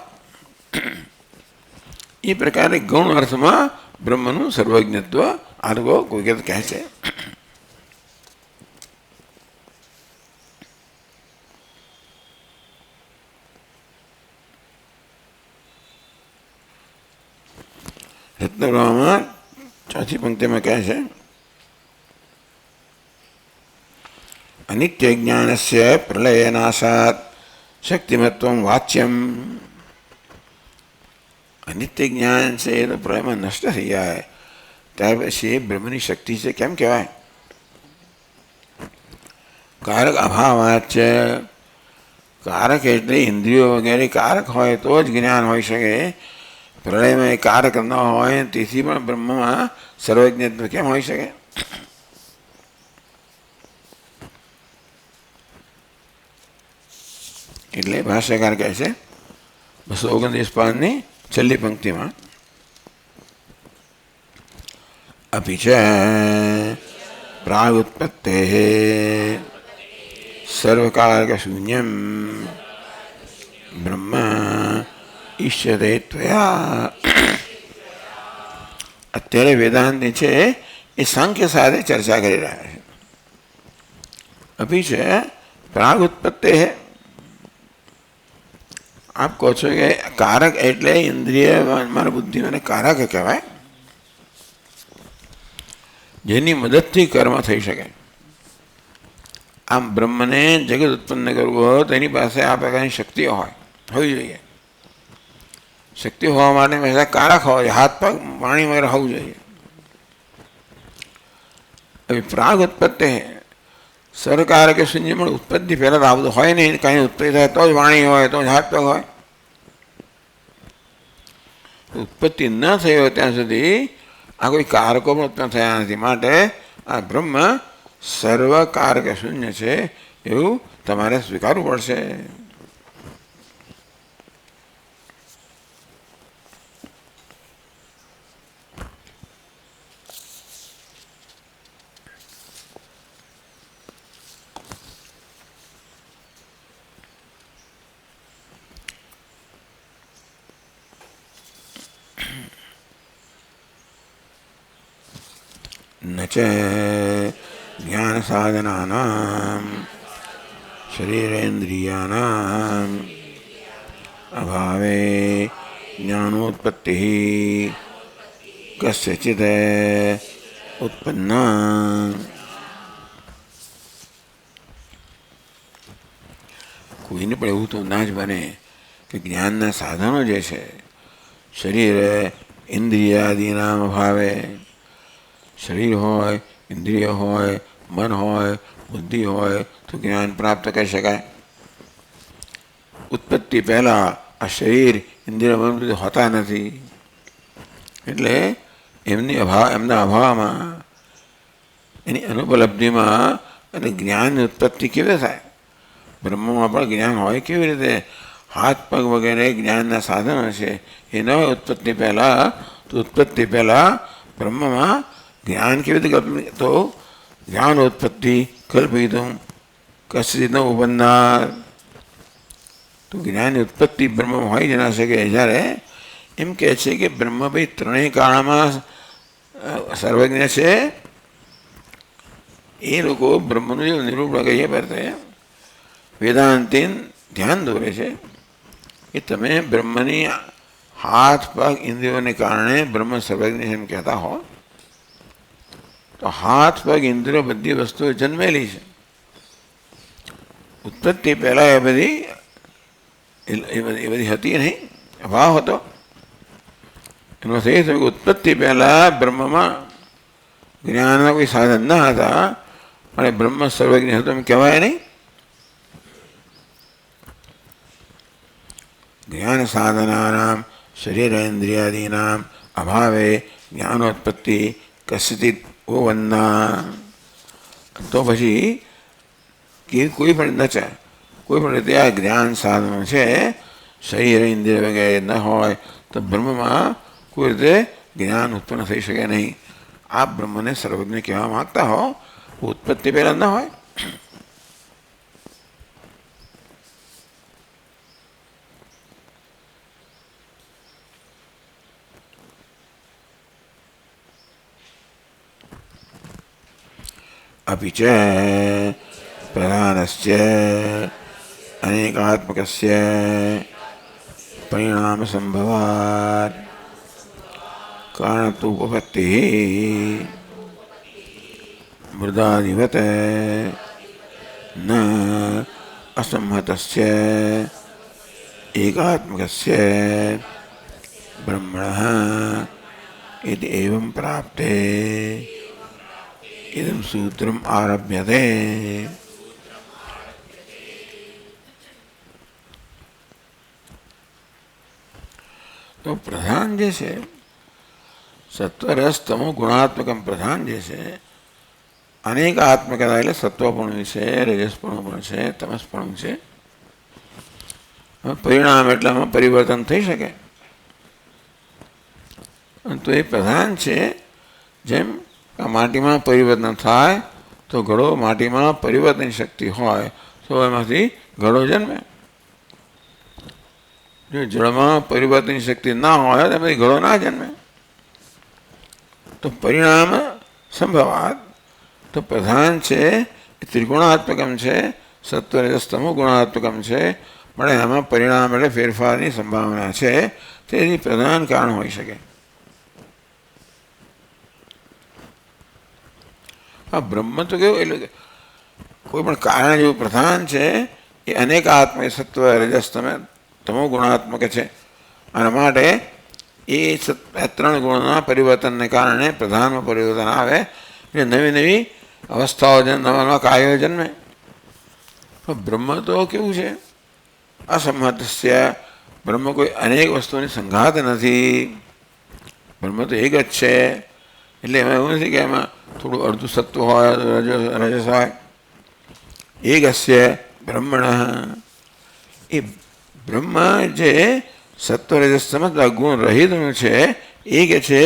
એ પ્રકારે ગૌણ અર્થમાં બ્રહ્મનું સર્વજ્ઞત્વ આર્ગો કોઈ કહે છે. રત્નપ્રભામાં ચોથી પંક્તિમાં કહે છે, અનિત્ય જ્ઞાનસ્ય પ્રલયનાશાત શક્તિમત્વમ વાચ્યમ. અનિત્ય જ્ઞાન છે એ તો પ્રલયમાં નષ્ટ થઈ જાય, ત્યાર પછી એ બ્રહ્મની શક્તિ છે કેમ કહેવાય? કારક અભાવાચ્ય. કારક એટલે ઇન્દ્રિયો વગેરે કારક હોય તો જ જ્ઞાન હોઈ શકે. પ્રલયમાં એ કારક ન હોય, તેથી પણ બ્રહ્મમાં સર્વજ્ઞત્વ કેમ હોઈ શકે? એટલે ભાષ્યકાર કહે છે 229 પાનની છેલ્લી પંક્તિમાં, અપિ ચ પ્રાગુત્પત્તે સર્વકારક શૂન્યમ બ્રહ્મ ઈષ્યતે ત્વયા. અત્યારે વેદાંત છે એ સાંખ્ય સાથે ચર્ચા કરી રહ્યા છે. અપિ છે પ્રાગુત્પત્તે. આપ કહો છો કે કારક એટલે ઇન્દ્રિય મન બુદ્ધિ અને કારક કહેવાય, જેની મદદથી કર્મ થઈ શકે. આમ બ્રહ્મને જગત ઉત્પન્ન કરવું હોય તો એની પાસે આ પ્રકારની શક્તિઓ હોવી જોઈએ. શક્તિ હોવા માટે હંમેશા કારક હોવા જોઈએ, હાથ પગ વાણી વગેરે હોવું જોઈએ. હવે પ્રાગ ઉત્પત્તિ સરકારક શૂન્ય પણ ઉત્પત્તિ પહેલાં તો આ બધું હોય નહીં. કાંઈ ઉત્પત્તિ થાય તો જ વાણી હોય, તો જ હાથ પગ હોય. ઉત્પત્તિ ન થઈ હોય ત્યાં સુધી આ કોઈ કારકો પણ ઉત્પન્ન થયા નથી. માટે આ બ્રહ્મ સર્વકારક શૂન્ય છે એવું તમારે સ્વીકારવું પડશે. ન ચ જ્ઞાન સાધનાનાં શરીરેન્દ્રિયાનાં અભાવે જ્ઞાનોત્પત્તિ કસ્યચિદ ઉત્પન્ના. કોઈને પણ એવું તો ના જ બને કે જ્ઞાનના સાધનો જે છે શરીર ઇન્દ્રિયાદિના અભાવે, શરીર હોય, ઇન્દ્રિય હોય, મન હોય, બુદ્ધિ હોય તો જ્ઞાન પ્રાપ્ત કરી શકાય. ઉત્પત્તિ પહેલાં આ શરીર ઇન્દ્રિય મન બુદ્ધિ હોતા નથી, એટલે એમના અભાવમાં એની અનુપલબ્ધિમાં અને જ્ઞાનની ઉત્પત્તિ કેવી રીતે થાય? બ્રહ્મમાં પણ જ્ઞાન હોય કેવી રીતે? હાથ પગ વગેરે જ્ઞાનના સાધનો છે એ ન હોય ઉત્પત્તિ પહેલાં, તો ઉત્પત્તિ પહેલાં બ્રહ્મમાં જ્ઞાન કેવી રીતે કલ્પિત? તો જ્ઞાન ઉત્પત્તિ કલ્પિતું કશ્ચિત ન ઉપન્નાર. તો જ્ઞાનની ઉત્પત્તિ બ્રહ્મમાં હોય જ ના શકે. જ્યારે એમ કહે છે કે બ્રહ્મ ભાઈ ત્રણેય કાળમાં સર્વજ્ઞ છે, એ લોકો બ્રહ્મનું જે નિરૂપણ કહીએ પડતે વેદાંતિન ધ્યાન દોરે છે કે તમે બ્રહ્મની હાથ પગ ઇન્દ્રિયોને કારણે બ્રહ્મ સર્વજ્ઞ એમ કહેતા હો, તો હાથ પગ ઇન્દ્રિયો બધી વસ્તુઓ જન્મેલી છે. ઉત્પત્તિ પહેલાં એ બધી હતી નહીં, અભાવ હતો. એનો અર્થ એ થયો કે ઉત્પત્તિ પહેલાં બ્રહ્મમાં જ્ઞાનના કોઈ સાધન ન હતા અને બ્રહ્મ સર્વજ્ઞ હતો એમ કહેવાય નહીં. ज्ञान साधनानां शरीरेन्द्रियादीनां अभावे ज्ञानोत्पत्ति कस्यचित् वन्ना. તો પછી કે કોઈ પણ ન છે, કોઈ પણ રીતે આ જ્ઞાન સાધનો છે, શરીર ઇન્દ્રિય વગેરે ન હોય તો બ્રહ્મમાં કોઈ રીતે જ્ઞાન ઉત્પન્ન થઈ શકે નહીં. આપ બ્રહ્મને સર્વજ્ઞ કહેવા માગતા હો, ઉત્પત્તિ પહેલાં ન હોય. अपि च प्रधानस्य अनेकात्मकस्य परिणामसंभवात् कारणत्वोपपत्तिः मृदादिवत् न असंहतस्य एकात्मकस्य ब्रह्मणः इति एवं प्राप्ते इदं सूत्रम आरभ्यते. तो प्रधान जैसे सत्वरस तमो गुणात्मकम प्रधान जैसे अनेक आत्मकता એટલે સત્વપણું છે, રજસપણું પણ છે, તમસપણું છે. પરિણામ એટલામાં પરિવર્તન થઈ શકે. તો એ પ્રધાન છે. જેમ આ માટીમાં પરિવર્તન થાય તો ઘડો માટીમાં પરિવર્તનની શક્તિ હોય તો એમાંથી ઘડો જન્મે. જો જળમાં પરિવર્તનની શક્તિ ના હોય તો એમાંથી ઘડો ના જન્મે. તો પરિણામ સંભવાત તો પ્રધાન છે એ ત્રિગુણાત્મકમ છે, સત્વરજસ્તમો ગુણાત્મકમ છે, પણ એમાં પરિણામ એટલે ફેરફારની સંભાવના છે. તેથી પ્રધાન કારણ હોઈ શકે. હા, બ્રહ્મ તો કેવું એટલે કોઈ પણ કારણ જેવું પ્રધાન છે એ અનેક આત્મક સત્વ રજસ તમો ગુણાત્મક છે. અને માટે એ ત્રણ ગુણના પરિવર્તનને કારણે પ્રધાનમાં પરિવર્તન આવે એટલે નવી નવી અવસ્થાઓ નવા નવા કાર્યો જન્મે. બ્રહ્મ તો કેવું છે અસંહતસ્ય. બ્રહ્મ કોઈ અનેક વસ્તુની સંઘાત નથી. બ્રહ્મ તો એક જ છે. એટલે એમાં એવું નથી કે એમાં થોડું અડધું સત્વ હોય, રજસ હોય. એકસ્ય બ્રહ્મણ એ બ્રહ્મ જે સત્વ રજસ સમજતા ગુણ રહિતનું છે એ કે છે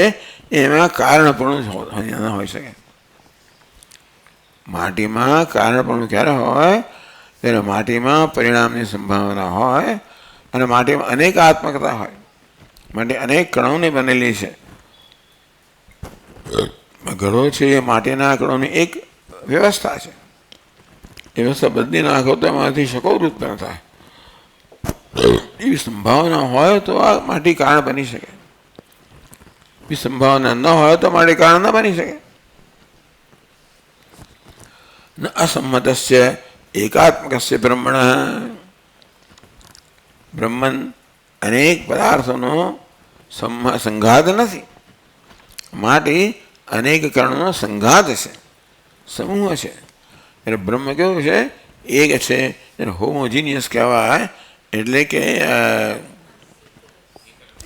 એમાં કારણપણું ન હોઈ શકે. માટીમાં કારણપણું ક્યારે હોય? ત્યારે માટીમાં પરિણામની સંભાવના હોય અને માટીમાં અનેક આત્મકતા હોય. માટે અનેક કણોની બનેલી છે. ઘડો છે એ માટીના કણોની એક વ્યવસ્થા છે. એ વ્યવસ્થા બદલી નાખો તો એમાંથી શકૌર ઉત્પન્ન થાય. એવી સંભાવના હોય તો આ માટી કારણ બની શકે. એવી સંભાવના ન હોય તો માટી કારણ ન બની શકે. ન અસંમતસ્ય એકાત્મકસ્ય બ્રહ્મણ. બ્રહ્મન અનેક પદાર્થોનો સંઘાત નથી. માટી અનેક કારણોનો સંઘાત છે, સમૂહ છે. એટલે બ્રહ્મ કેવું છે? એક છે. એને હોમોજીનિયસ કહેવાય. એટલે કે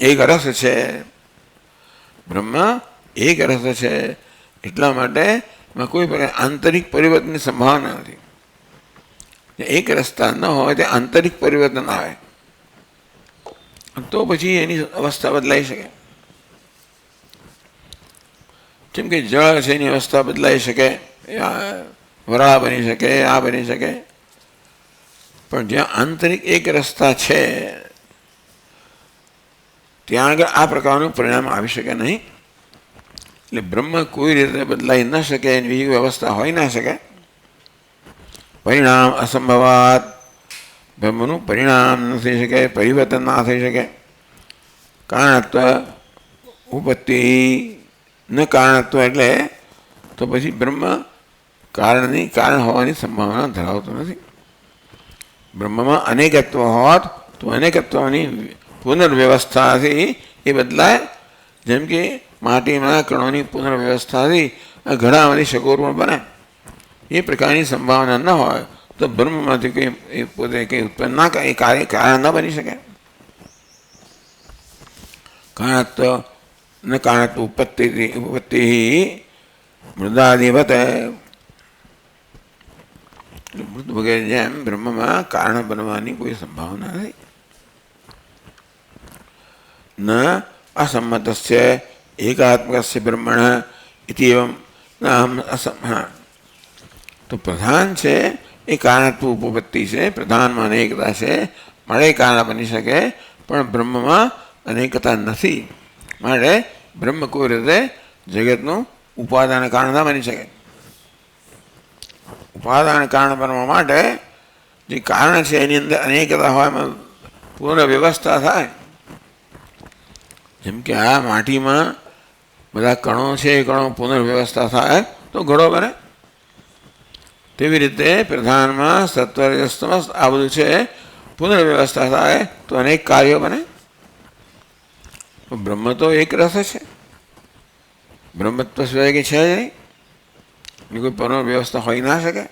એક રસ છે. બ્રહ્મ એક રસ છે. એટલા માટે એમાં કોઈ પ્રકાર આંતરિક પરિવર્તનની સંભાવના નથી. એક રસ્તા ન હોય તે આંતરિક પરિવર્તન આવે તો પછી એની અવસ્થા બદલાઈ શકે. જેમ કે જળ છે એની અવસ્થા બદલાઈ શકે, વરાળ બની શકે, આ બની શકે. પણ જ્યાં આંતરિક એક રસ્તા છે ત્યાં આગળ આ પ્રકારનું પરિણામ આવી શકે નહીં. એટલે બ્રહ્મ કોઈ રીતે બદલાઈ ન શકે, એની બીજી વ્યવસ્થા હોઈ ના શકે. પરિણામ અસંભવાત. બ્રહ્મનું પરિણામ ન થઈ શકે, પરિવર્તન ના થઈ શકે. કારણત્વ ઉપત્તિ ન કારણત્વ એટલે તો પછી બ્રહ્મ કારણની કારણ હોવાની સંભાવના ધરાવતો નથી. બ્રહ્મમાં અનેકત્વ હોત તો અનેકત્વની પુનર્વ્યવસ્થાથી એ બદલાય. જેમ કે માટીમાં કણોની પુનર્વ્યવસ્થાથી ઘડામાંથી શકૌર પણ બને. એ પ્રકારની સંભાવના ન હોય તો બ્રહ્મમાંથી કંઈ પોતે કંઈ ઉત્પન્ન ના કરે, એ કારણ ન બની શકે. કાણત્વ ન કાણત્વ ઉપપત્તિ મૃદાદિવત મૃત વગેરે જેમ બ્રહ્મમાં કારણ બનવાની કોઈ સંભાવના નથી. ન અસંમતસ્ય એકાત્મકસ્ય બ્રહ્મણ ઇતિ એવમ તો પ્રધાન છે એ કારણત્વ ઉપપત્તિ છે, પ્રધાનમાં અનેકતા છે, મળે કારણ બની શકે, પણ બ્રહ્મમાં અનેકતા નથી. માટે બ્રહ્મ કોઈ રીતે જગતનું ઉપાદાન કારણ ના બની શકે. ઉપાદાન કારણ બનવા માટે જે કારણ છે એની અંદર અનેકતા હોય, એમાં પૂર્ણ વ્યવસ્થા થાય. જેમ કે આ માટીમાં બધા કણો છે, એ કણો પુનર્વ્યવસ્થા થાય તો ઘડો બને. તેવી રીતે પ્રધાનમાં સત્વ રજસ તમસ આ બધું છે, પુનર્વ્યવસ્થા થાય તો અનેક કાર્યો બને. બ્રહ્મ તો એક રસ છે, બ્રહ્મત્વ સિવાય કંઈ છે જ નહીં, એની કોઈ પુનર્વ્યવસ્થા હોઈ ના શકે.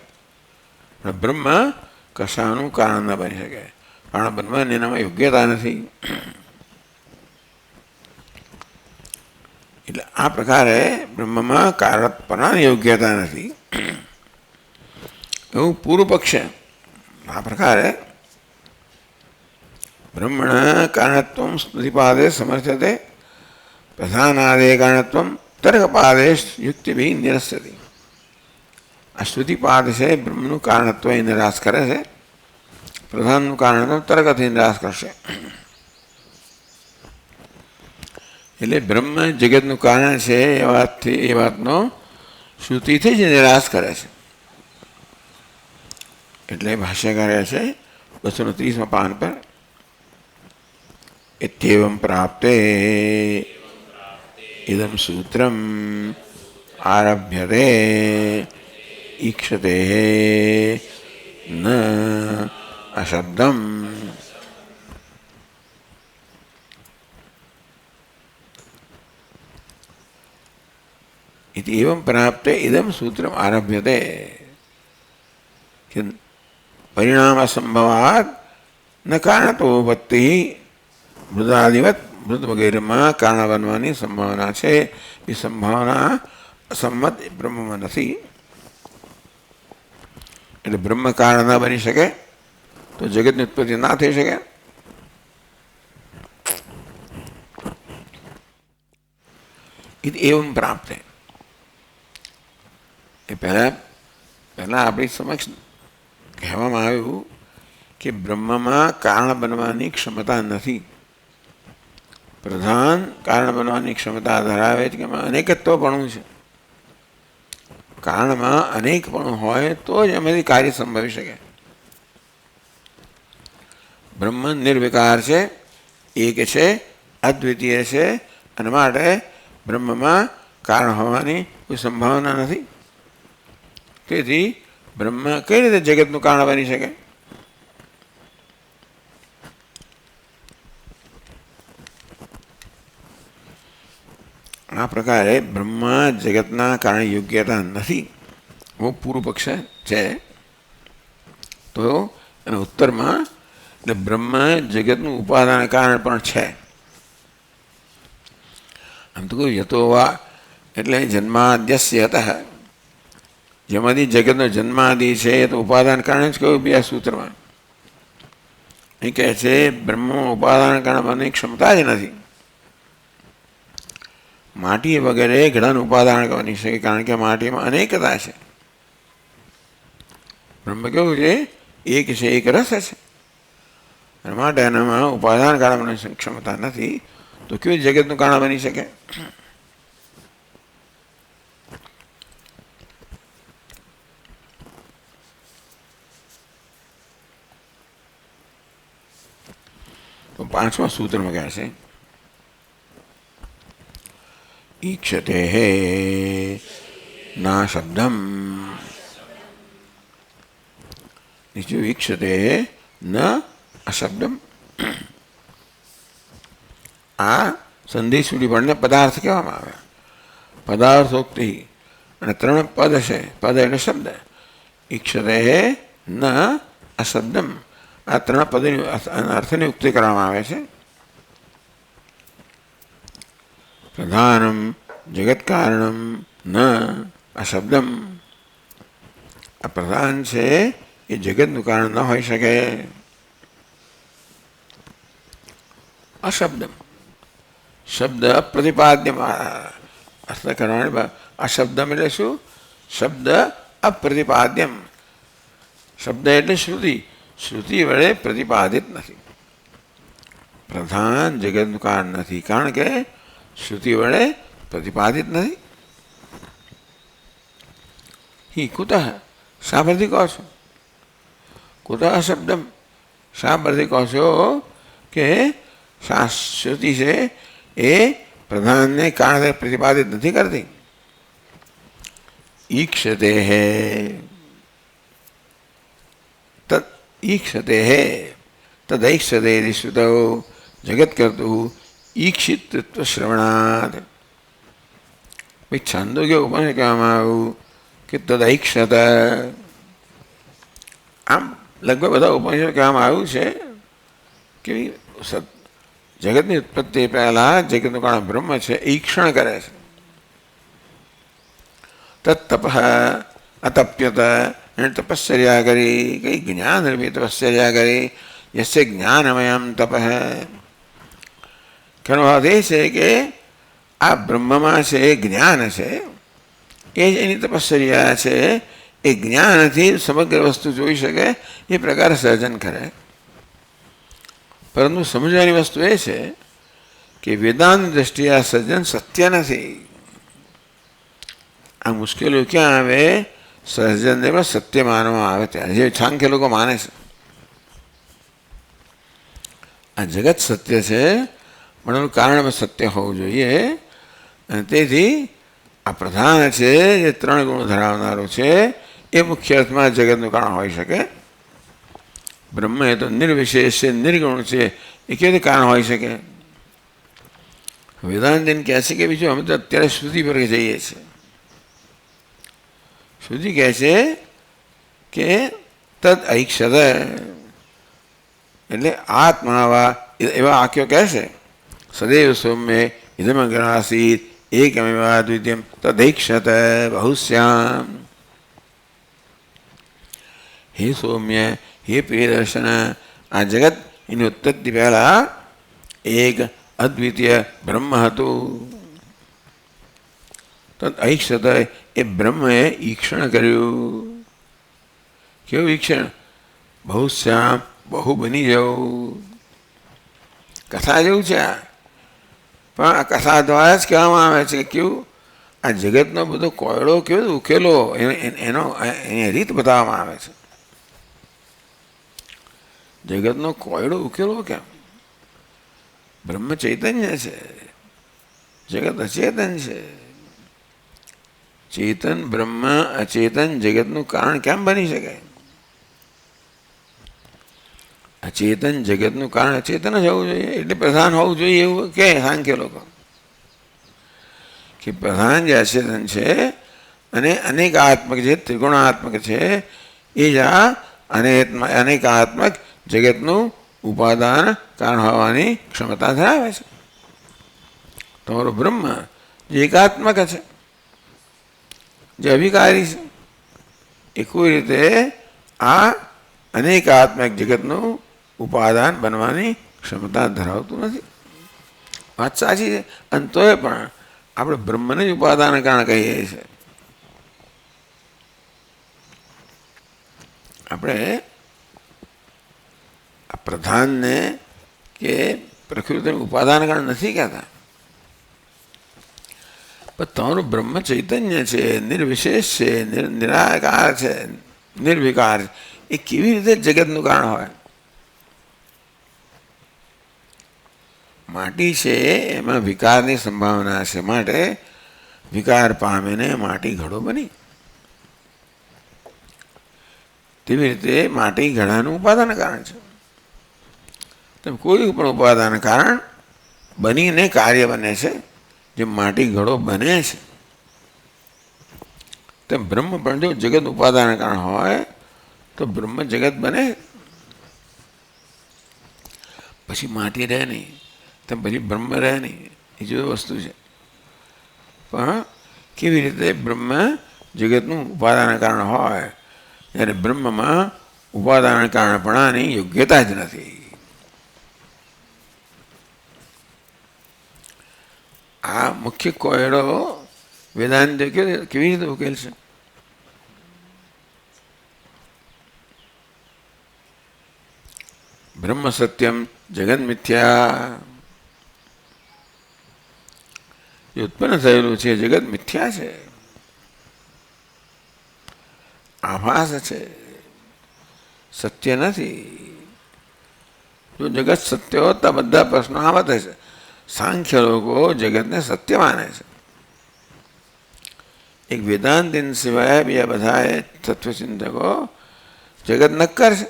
પણ બ્રહ્મ કશાનું કારણ ન બની શકે, કારણ બનવાની એનામાં યોગ્યતા નથી. એટલે આ પ્રકારે બ્રહ્મમાં કારણપણાની યોગ્યતા નથી એવું પૂર્વ પક્ષ. આ પ્રકારે બ્રહ્મણ કારણત્વ સ્મૃતિપાદે સમર્થ્યતે પ્રધાનાદે કારણત્વ તર્કપાદે યુક્તિભી નિરસ્યતિ. આ સ્મૃતિપાદ છે બ્રહ્મનું કારણત્વ એ નિરાશ કરે છે, પ્રધાનનું કારણત્વ તર્કથી નિરાશ કરશે. એટલે બ્રહ્મ જગતનું કારણ છે એ વાતનો શ્રુતિથી જ નિરાશ કરે છે. એટલે ભાષ્યકારે છે 230 પાન પર ઇત્યેવમ પ્રાપ્તે ઇદમ સૂત્રમ આરભ્યતે ઈક્ષતે ન અશબ્દમ. એવं प्राप्ते इदम सूत्रम आरभ्यते. परिणाम असंभवात न कारणत्वोपत्ति मृदादिवत मृद वगैरह में कारण बनवानी संभावना है, ये संभावना असम्मत ब्रह्म में नहीं. એટલે બ્રહ્મ કારણ ના બની શકે તો જગતની ઉત્પત્તિ ના થઈ શકે. એવમ પ્રાપ્ત એ પહેલાં આપણી સમક્ષ કહેવામાં આવ્યું કે બ્રહ્મમાં કારણ બનવાની ક્ષમતા નથી. પ્રધાન કારણ બનવાની ક્ષમતા ધરાવે છે કે એમાં અનેકત્વપણું છે. કારણમાં અનેકપણું હોય તો જ એમાંથી કાર્ય સંભવી શકે. બ્રહ્મ નિર્વિકાર છે, એક છે, અદ્વિતીય છે, અને માટે બ્રહ્મમાં કારણ હોવાની કોઈ સંભાવના નથી. તેથી બ્રહ્મ કઈ રીતે જગતનું કારણ બની શકે? આ પ્રકારે બ્રહ્મ જગતના કારણે યોગ્યતા નથી એવો પૂર્વ પક્ષ છે. તો એના ઉત્તરમાં એટલે બ્રહ્મ જગતનું ઉપાદાન કારણ પણ છે. આમ તો કહ્યું યતો વા એટલે જન્માદ્યસ્ય હતા, જેમાંથી જગતનો જન્માદિ છે એ તો ઉપાદાન કારણ જ કહ્યું બે સૂત્રમાં. એ કહે છે બ્રહ્મ ઉપાદાન કારણ બનવાની ક્ષમતા જ નથી. માટી વગેરે ઘડાનું ઉપાદાન બની શકે, કારણ કે માટીમાં અનેકતા છે. બ્રહ્મ કેવું છે? એક છે, એક રસ છે, અને માટે એનામાં ઉપાદાન કારણ બનવાની ક્ષમતા નથી. તો કેવું જગતનું કારણ બની શકે? તો 5મા સૂત્રમાં કહે છે ઈક્ષતે ના શબ્દમ. નીચું ઈક્ષતે ન અશબ્દમ. આ સંદેશ સુડીપણને પદાર્થ કહેવામાં આવે. પદાર્થોક્તિ અને 3 પદ છે. પદ એટલે શબ્દ. ઈક્ષતે ન અશબ્દમ. આ 3 પદની અર્થની ઉક્તિ કરવામાં આવે છે. પ્રધાનમ જગત કારણમ ન અશબ્દમ. આ પ્રધાન છે એ જગતનું કારણ ન હોઈ શકે. અશબ્દમ શબ્દ પ્રતિપાદ્યમ અર્થ કરવાની. અશબ્દમ એટલે શું? શબ્દ અપ્રતિપાદ્યમ. શબ્દ એટલે શ્રુતિ. શ્રુતિ વડે પ્રતિપાદિત નથી. પ્રધાન જગતનું કારણ નથી કારણ કે શ્રુતિ વડે પ્રતિપાદિત નથી. હિ કુતઃ શા પરથી કહો છો? કુતઃ શબ્દમ શા પરથી કહો છો કે શ્રુતિ છે એ પ્રધાનને કારણે પ્રતિપાદિત નથી કરતી. ઈક્ષતે હે તદ ઈક્ષતે હે તદૈક્ષતે શ્રુતૌ જગત કરતું ઈક્ષિતત્વ શ્રવણાદ. ભાઈ છાંદોગ્ય ઉપનિષદ કહેવામાં આવ્યું કે તદૈક્ષત. આમ લગભગ બધા ઉપનિષદ કહેવામાં આવ્યું છે કે જગતની ઉત્પત્તિ પહેલાં જગતનું કારણ બ્રહ્મ છે ઈક્ષણ કરે છે. તત્તપ અતપ્યત એને તપશ્ચર્યા કરી. કઈ જ્ઞાનરૂપી તપશ્ચર્યા કરી. યસ્ય જ્ઞાનમયમ તપ. એનો અર્થ એ છે કે આ બ્રહ્મમાં છે એ જ્ઞાન છે એ જ એની તપશ્ચર્યા છે. એ જ્ઞાનથી સમગ્ર વસ્તુ જોઈ શકે એ પ્રકારે સર્જન કરે. પરંતુ સમજવાની વસ્તુ એ છે કે વેદાંત દ્રષ્ટિએ આ સર્જન સત્ય નથી. આ મુશ્કેલીઓ ક્યાં આવે? સર્જનને પણ સત્ય માનવામાં આવે ત્યારે, જે સાંખ્ય લોકો માને છે. આ જગત સત્ય છે પણ એનું કારણ સત્ય હોવું જોઈએ. અને તેથી આ પ્રધાન છે જે 3 ગુણો ધરાવનારો છે એ મુખ્ય અર્થમાં જગતનું કારણ હોઈ શકે. બ્રહ્મ એ તો નિર્વિશેષ છે, નિર્ગુણ છે, એ કેવી રીતે કારણ હોઈ શકે? વેદાંત એને કહે છે કે બીજું અમે તો અત્યારે શ્રુતિ પર જઈએ છીએ. શ્રુતિ કહે છે કે તદ ઐક્ષત એટલે આત્માવા એવા વાક્યો કહે છે. સદૈવ સૌમ્ય ઇદમગ્રાસીત એકમેવા દ્વિતીયમ તદૈક્ષત બહુશ્યામ. હે સૌમ્ય, હે પ્રિયદર્શન, આ જગત એની ઉત્પત્તિ પહેલા એક અદ્વિતીય બ્રહ્મ હતું. તદ ઐક્ષત એ બ્રહ્મએ ઈક્ષણ કર્યું. કેવું ઈક્ષણ? બહુશ્યામ બહુ બની જવું. કથા જેવું છે આ, પણ આ કથા દ્વારા જ કહેવામાં આવે છે કે કેવું આ જગતનો બધો કોયડો કેવો ઉકેલો એનો એની રીત બતાવવામાં આવે છે. જગતનો કોયડો ઉકેલો કેમ? બ્રહ્મ ચૈતન્ય છે, જગત અચેતન છે. ચેતન બ્રહ્મ અચેતન જગતનું કારણ કેમ બની શકે? અચેતન જગતનું કારણ અચેતન જ હોવું જોઈએ, એટલે પ્રધાન હોવું જોઈએ એવું કે સાંખ્ય લોકો. કે પ્રધાન જે અચેતન છે અને અનેકાત્મક જે ત્રિગુણાત્મક છે એ જ આ અનેકાત્મક જગતનું ઉપાદાન કારણ હોવાની ક્ષમતા ધરાવે છે. તમારો બ્રહ્મ જે એકાત્મક છે, જે અભિકારી છે, એ કોઈ રીતે આ અનેકાત્મક જગતનું ઉપાદાન બનવાની ક્ષમતા ધરાવતું નથી. વાત સાચી છે. અને તોય પણ આપણે બ્રહ્મને જ ઉપાદાન કારણ કહીએ છીએ. આપણે આ પ્રધાનને કે પ્રકૃતિનું ઉપાદાન કારણ નથી કહેતા. પણ તમારું બ્રહ્મ ચૈતન્ય છે, નિર્વિશેષ છે, નિરાકાર છે, નિર્વિકાર છે, એ કેવી રીતે જગતનું કારણ હોય? માટી છે એમાં વિકારની સંભાવના છે, માટે વિકાર પામીને માટી ઘડો બની. તેવી રીતે માટી ઘડાનું ઉપાદાન કારણ છે. તેમ કોઈ પણ ઉપાદાન કારણ બનીને કાર્ય બને છે. જેમ માટી ઘડો બને છે તેમ બ્રહ્મ પણ જો જગત ઉપાદાન કારણ હોય તો બ્રહ્મ જગત બને. પછી માટી રહે નહીં, તેમ પછી બ્રહ્મ રહે નહીં. એ જો વસ્તુ છે. પણ કેવી રીતે બ્રહ્મ જગતનું ઉપાદાન કારણ હોય ત્યારે બ્રહ્મમાં ઉપાદાન કારણપણાની યોગ્યતા જ નથી. આ મુખ્ય કોયડો વેદાંત કેવી રીતે ઉકેલશે? બ્રહ્મ સત્યમ જગત મિથ્યા. જે ઉત્પન્ન થયેલું છે જગત મિથ્યા છે, આભાસ છે, સત્ય નથી. જો જગત સત્ય હોત તો બધા પ્રશ્નો આવા થશે. સાંખ્ય લોકો જગતને સત્ય માને છે. એક વેદાંતિન સિવાય બીજા બધા તત્વચિંતકો જગત નક્કર છે,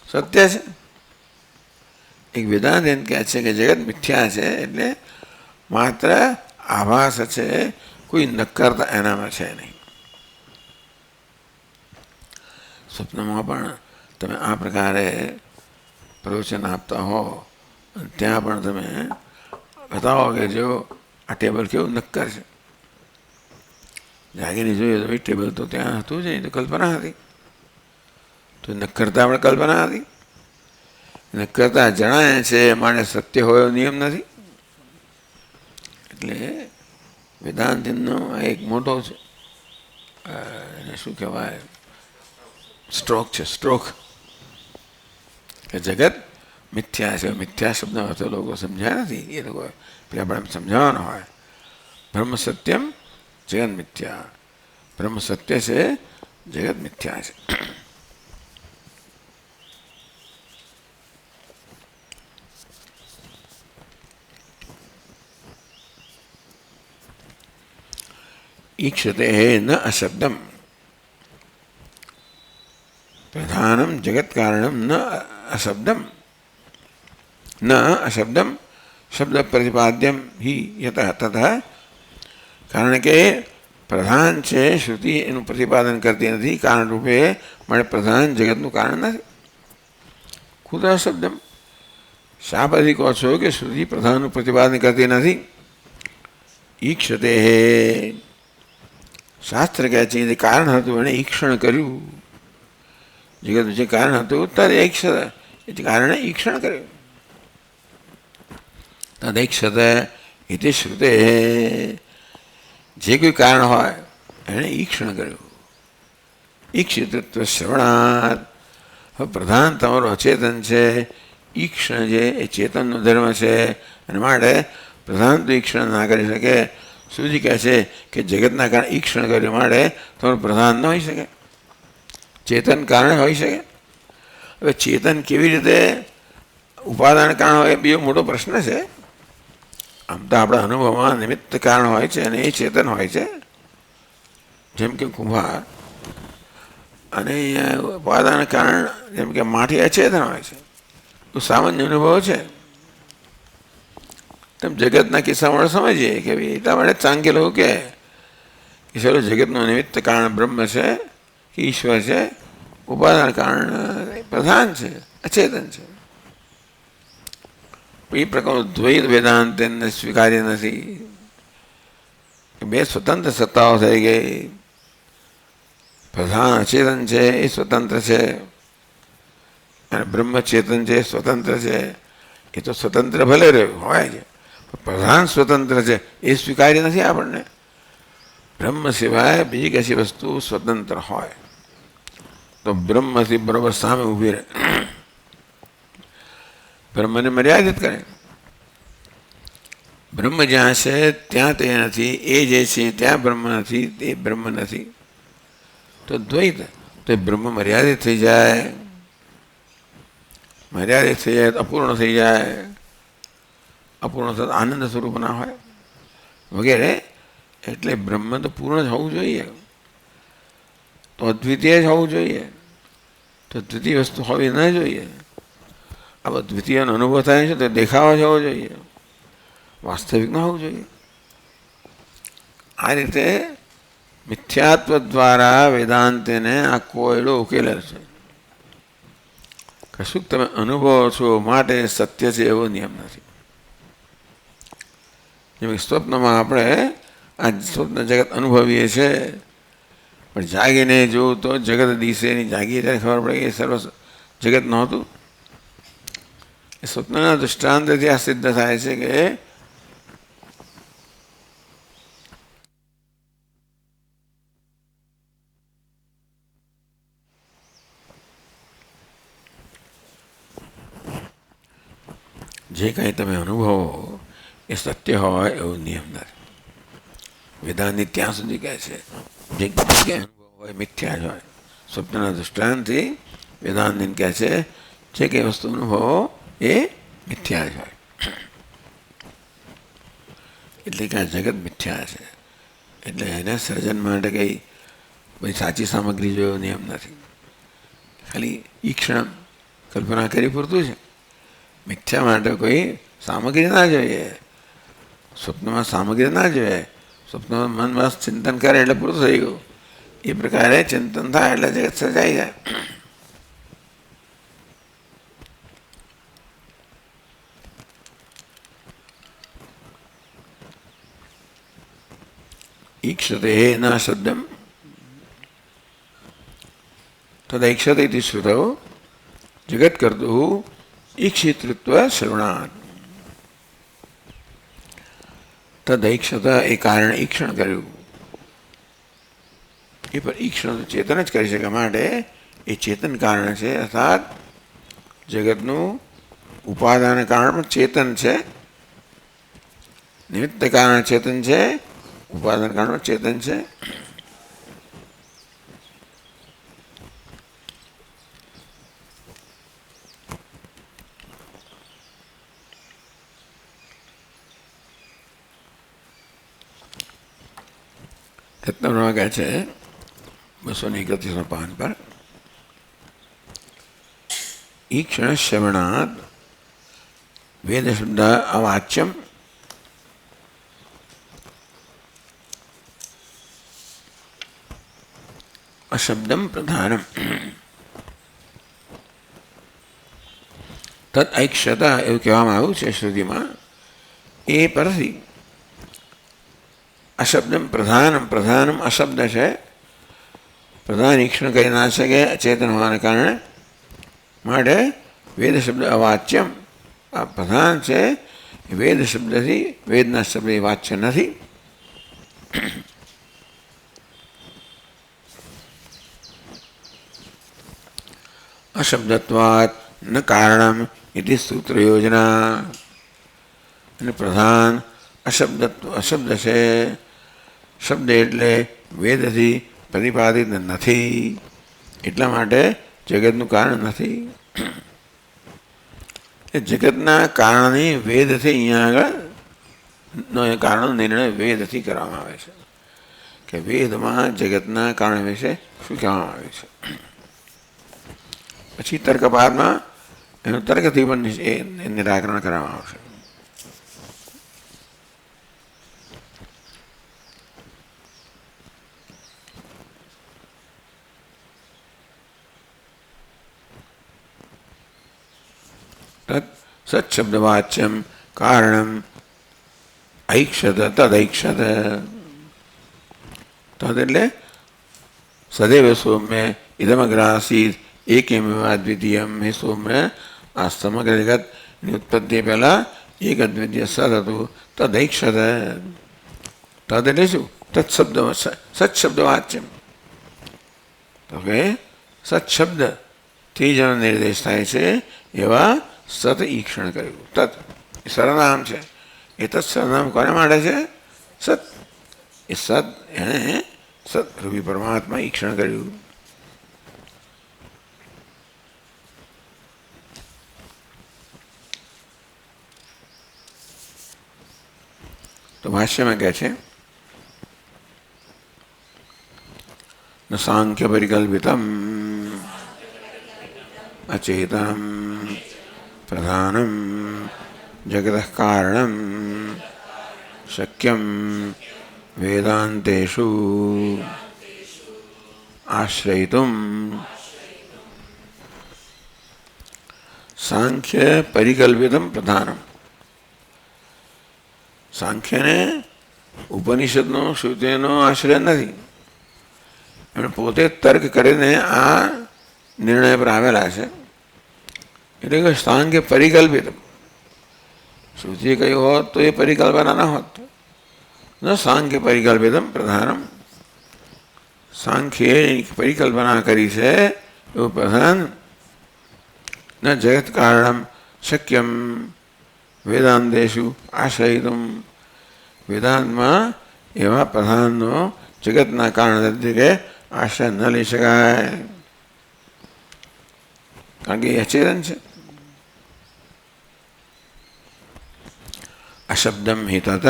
સત્ય છે. એક વેદાંતિન કહે છે કે જગત મિથ્યા છે એટલે માત્ર આભાસ છે, કોઈ નક્કરતા એનામાં છે નહીં. સ્વપ્નમાં પણ તમે આ પ્રકારે પ્રવચન આપતા હો, ત્યાં પણ તમે બતાવો કે જો આ ટેબલ કેવું નક્કર છે. જાગીને જોઈએ તો ભાઈ ટેબલ તો ત્યાં હતું જ નહીં, તો કલ્પના હતી. તો નક્કરતા આપણે કલ્પના હતી. નક્કરતા જણાય છે માટે સત્ય હોય એવો નિયમ નથી. એટલે વેદાંતનો એક મોટો છે, એને શું કહેવાય, સ્ટ્રોક છે, સ્ટ્રોક, કે જગત મિથ્યા છે. મિથ્યા શબ્દનો અર્થ લોકો સમજ્યા નથી. એ લોકો પેલા આપણે સમજાવવાનો હોય. બ્રહ્મ સત્યમ જગત મિથ્યા. બ્રહ્મ સત્ય છે, જગત મિથ્યા છે. ઈક્ષતે ન અશબ્દમ પ્રધાનમ જગત કારણમ ન અશબ્દમ ન અશબ્દમ શબ્દ પ્રતિપાદ્યમ હિ યત તથા. કારણ કે પ્રધાન છે શ્રુતિ એનું પ્રતિપાદન કરતી નથી કારણ રૂપે, માટે પ્રધાન જગતનું કારણ નથી. ખુદ અશબ્દમ શા પછી કહો છો કે શ્રુતિ પ્રધાનનું પ્રતિપાદન કરતી નથી? ઈક્ષતે શાસ્ત્ર કહે છે જે કારણ હતું એને ઈક્ષણ કર્યું. જગતનું જે કારણ હતું તદ એ કારણે ઈક્ષણ કર્યું. તદૈક્ષત એ શ્રુતે જે કોઈ કારણ હોય એણે ઈક્ષણ કર્યું. ઈક્ષિતત્વ શ્રવણાત. હવે પ્રધાન તમારું અચેતન છે, ઈક્ષણ જે એ ચેતનનો ધર્મ છે, અને માટે પ્રધાન તો ઈક્ષણ ના કરી શકે. સૂજી કહે છે કે જગતના કારણે ઈક્ષણ કર્યું માટે તમારું પ્રધાન ન હોઈ શકે, ચેતન કારણે હોઈ શકે. હવે ચેતન કેવી રીતે ઉપાદાન કારણ હોય એ બીજો મોટો પ્રશ્ન છે. આમ તો આપણા અનુભવમાં નિમિત્ત કારણ હોય છે અને એ ચેતન હોય છે, જેમ કે કુંભાર. અને ઉપાદાન કારણ જેમ કે માટી અચેતન હોય છે. તો સામાન્ય અનુભવ છે. તેમ જગતના કિસ્સામાં સમજીએ કે ભાઈ એટલા માટે ચાંગે લોકો કે ચલો જગતનું નિમિત્ત કારણ બ્રહ્મ છે કે ઈશ્વર છે, ઉપાદાન કારણ પ્રધાન છે, અચેતન છે. એ પ્રકારનું દ્વૈત વેદાંત એને સ્વીકાર્ય નથી. બે સ્વતંત્ર સત્તાઓ થઈ ગઈ. પ્રધાન અચેતન છે એ સ્વતંત્ર છે, અને બ્રહ્મ ચેતન છે એ સ્વતંત્ર છે. એ તો સ્વતંત્ર ભલે રહ્યું હોય છે, પ્રધાન સ્વતંત્ર છે એ સ્વીકાર્ય નથી આપણને. બ્રહ્મ સિવાય બીજી કશી વસ્તુ સ્વતંત્ર હોય તો બ્રહ્મથી બરોબર સામે ઊભી રહે, બ્રહ્મને મર્યાદિત કરે. બ્રહ્મ જ્યાં છે ત્યાં તે નથી, એ જે છે ત્યાં બ્રહ્મ નથી, તે બ્રહ્મ નથી. તો દ્વૈત, તો બ્રહ્મ મર્યાદિત થઈ જાય, મર્યાદિત થઈ જાય તો અપૂર્ણ થઈ જાય. અપૂર્ણ થતા આનંદ સ્વરૂપ ના હોય વગેરે. એટલે બ્રહ્મ તો પૂર્ણ જ હોવું જોઈએ, તો અદ્વિતીય જ હોવું જોઈએ, તો દ્વિતીય વસ્તુ હોવી ન જોઈએ. આ દ્વિતીયનો અનુભવ થાય છે તો દેખાવા જ હોવો જોઈએ, વાસ્તવિક ન હોવું જોઈએ. આ રીતે મિથ્યાત્વ દ્વારા વેદાંતને આ કોયડો ઉકેલે છે. કશુંક તમે અનુભવો છો માટે સત્ય છે એવો નિયમ નથી. જેમ સ્વપ્નમાં આપણે આ સ્વપ્ન જગત અનુભવીએ છીએ, પણ જાગીને જોવું તો જગત દિશે નહીં. જાગીએ ત્યારે ખબર પડે કે સર્વ જગત નહોતું. એ સ્વપ્નના દૃષ્ટાંતથી આ સિદ્ધ થાય છે કે જે કંઈ તમે અનુભવો એ સત્ય હોય એવો નિયમ નથી. વેદાંતની ત્યાં સુધી કહે છે જે કંઈ અનુભવ હોય મિથ્યા જ હોય. સ્વપ્નના દૃષ્ટાંતથી વેદાંતની કહે છે જે કંઈ વસ્તુ અનુભવો એ મિથ્યા જ હોય. એટલે કે આ જગત મિથ્યા છે. એટલે એને સર્જન માટે કંઈ બધી સાચી સામગ્રી જોયો નિયમ નથી. ખાલી ઈક્ષણ કલ્પના કરી પૂરતું છે. મિથ્યા માટે કોઈ સામગ્રી ના જોઈએ. સ્વપ્નમાં સામગ્રી ના જોઈએ. સ્વપ્નમાં મન બસ ચિંતન કરે એટલે પૂરું થઈ ગયું. એ પ્રકારે ચિંતન થાય એટલે જગત સર્જાઈ જાય. ઈક્ષતે ના શબ્દમ તદૈક્ષતે ઇતિ શ્રુતૌ જગત કરતું ઈક્ષિતૃત્વ શ્રવણાत्. તદૈક્ષત એ કારણે ઈક્ષણ કર્યું. એ પર ઈક્ષણ ચેતન જ કરી શકે માટે એ ચેતન કારણ છે. અર્થાત જગતનું ઉપાદાન કારણ પણ ચેતન છે. નિમિત્ત કારણ ચેતન છે, ઉપાદાન કારણ ચેતન છે. રત્નપ્રભા કહે છે 231 પાન પર ઈક્ષણ શ્રવણાદ વેદ શબ્દ અવાચ્યમ અશબ્દમ પ્રધાનમ તદ ઐક્ષત એવું કહેવામાં આવ્યું છે શ્રુતિમાં. એ પરથી અશબ્દમ પ્રધાનમ, પ્રધાનમ અશબ્દ છે. પ્રધાન ઈક્ષણ કરી ના શકે અચેતન હોવાને કારણે, માટે વેદ શબ્દ અવાચ્યમ. આ પ્રધાન છે વેદ શબ્દથી, વેદના શબ્દ એ વાચ્ય નથી. અશબ્દત્વાત ન કારણમ ઇતિ સૂત્ર યોજના. અને પ્રધાન અશબ્દ છે. શબ્દ એટલે વેદથી પ્રતિપાદિત નથી, એટલા માટે જગતનું કારણ નથી. એ જગતના કારણની વેદથી અહીંયા આગળ કારણનો નિર્ણય વેદથી કરવામાં આવે છે કે વેદમાં જગતના કારણ વિશે શું કહેવામાં આવે છે. પછી તર્કપાદમાં એનું તર્કથી પણ નિરાકરણ કરવામાં આવશે. સત્શબ્દવાચ્યમ કારણમ ઐક્ષત તદૈક્ષત. તદ એટલે સદૈવ સૌમ્ય ઇદમગ્રાસીત એકેમેવ અદ્વિતીયમ. હે સૌમ્ય, આ સમગ્ર જગતની ઉત્પત્તિ પહેલાં એક અદ્વિતીય સદ હતું. તદૈક્ષત. તદ એટલે શું? તત્શબ્દ સત્શબ્દવાચ્યમ. તો કે સત્શબ્દથી જેનો નિર્દેશ થાય છે એવા સત ઈક્ષણ કર્યું. તત એ સરનામ છે. એ તત્ સરનામ કોને માટે છે? સત. એ સત એણે સત રૂપી પરમાત્મા ઈક્ષણ કર્યું. તો ભાષ્યમાં કહે છે ન સાંખ્ય પરિકલ્પિતમ અચેતનમ પ્રધાનમ જગતઃ કારણમ શક્યમ વેદાંતેષુ આશ્રયિતુમ. સાંખ્ય પરિકલ્પિતમ પ્રધાનમ. સાંખ્યને ઉપનિષદનો શ્રુતિનો આશ્રય નથી. એમણે પોતે તર્ક કરીને આ નિર્ણય પર આવેલા છે. એટલે કે સાંખ્ય પરિકલ્પિત. શ્રુતિએ કહ્યું હોત તો એ પરિકલ્પના ન હોત. ન સાંખ્ય પરિકલ્પિતમ પ્રધાનમ. સાંખ્યે પરિકલ્પના કરી છે એવું પ્રધાન. ન જગત કારણમ શક્યમ વેદાંતેશુ આશ્રયિતુમ. વેદાંતમાં એવા પ્રધાનનો જગતના કારણ તરીકે આશ્રય ન લઈ શકાય, કારણ કે એ અચેતન છે. અશબ્દમ હિ તત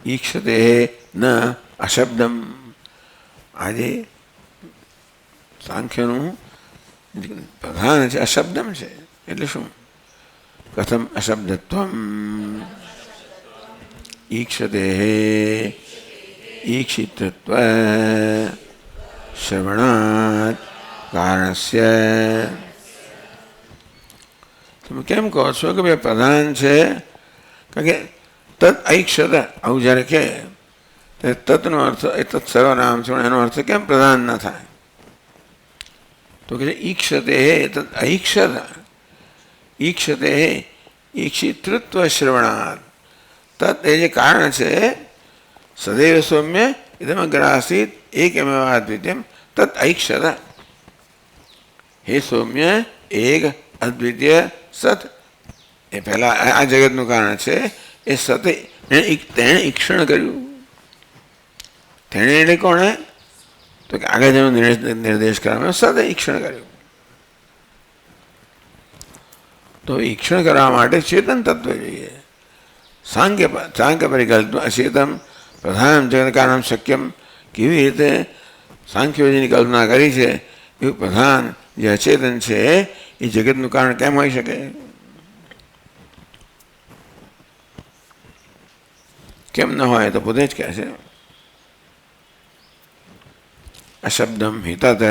ઈક્ષતે ન અશબ્દમ. આજે સાંખ્યનું પ્રધાન છે અશબ્દમ છે. એટલે શું? કથમ અશબ્દત્વમ ઈક્ષતે ઈક્ષિતત્વ શ્રવણાત કારણસ્ય. તમે કેમ કહો છો કે ભાઈ પ્રધાન છે? કારણ કે તદ ઐક્ષત આવું જ્યારે કહે તત્નો અર્થ એ તત્ સર્વનામ છે, એનો અર્થ કેમ પ્રધાન ન થાય? તો કે ઈક્ષતે તદ ઐક્ષત. ઈક્ષતે ઈક્ષિતૃત્વ શ્રવણાત. તत् એ જે કારણ છે સદૈવ સૌમ્ય ઇદમગ્રાસીત એકમેવાદ્વિતીયમ તत् ઐક્ષત. હે સૌમ્ય એક અદ્વિતીય સત એ પહેલા આ જગતનું કારણ છે. એ સતે તેણે ઈક્ષણ કર્યું. તેણે એટલે કોણે? તો કે આગળ જેનો નિર્દેશ કરવામાં સતે ઈક્ષણ કર્યું. તો ઈક્ષણ કરવા માટે ચેતન તત્વ જોઈએ. સાંખ્ય પરિકલ્પ અચેતમ પ્રધાન જગત કારણ શક્યમ. કેવી રીતે સાંખ્યોજીની કલ્પના કરી છે એવું પ્રધાન જે અચેતન છે એ જગતનું કારણ કેમ હોઈ શકે? કેમ ન હોય? તો પોતે જ કહે છે અશબ્દમ હિ તત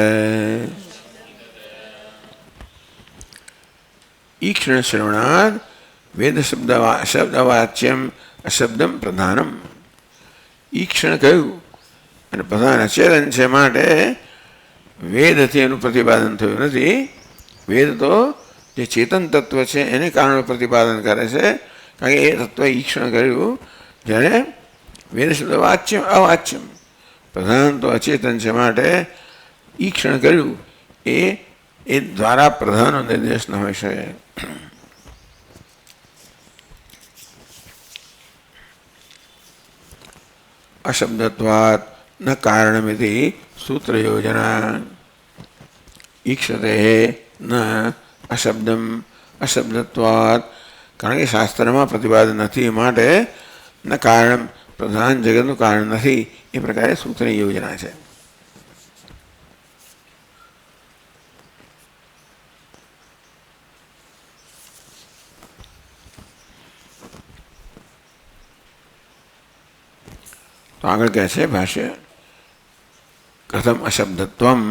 ઈક્ષણ શ્રવણાદ વેદ શબ્દવાચ્યમ અશબ્દમ પ્રધાનમ. ઈક્ષણ કહ્યું અને પ્રધાન અચેતન છે માટે વેદથી એનું પ્રતિપાદન થયું નથી. વેદ તો જે ચેતન તત્વ છે એને કારણે પ્રતિપાદન કરે છે, કારણ કે એ તત્વ ઈક્ષણ કર્યું. જ્યારે વેદ શબ્દ વાચ્યમ અવાચ્યમ, પ્રધાન તો અચેતન છે માટે ઈક્ષણ કર્યું એ દ્વારા પ્રધાનનો નિર્દેશ ન હોઈ શકે. અશબ્દત્વાત ન કારણમિતિ સૂત્ર યોજના. ઈક્ષતે ન અશબ્દમ અશબ્દત્વાત. કારણ કે શાસ્ત્રમાં પ્રતિપાદન નથી માટે ન કારણ પ્રધાન જગતનું કારણ નથી. એ પ્રકારે સૂત્રની યોજના છે. તો આગળ કહે છે ભાષ્ય કથમ અશબ્દત્વમ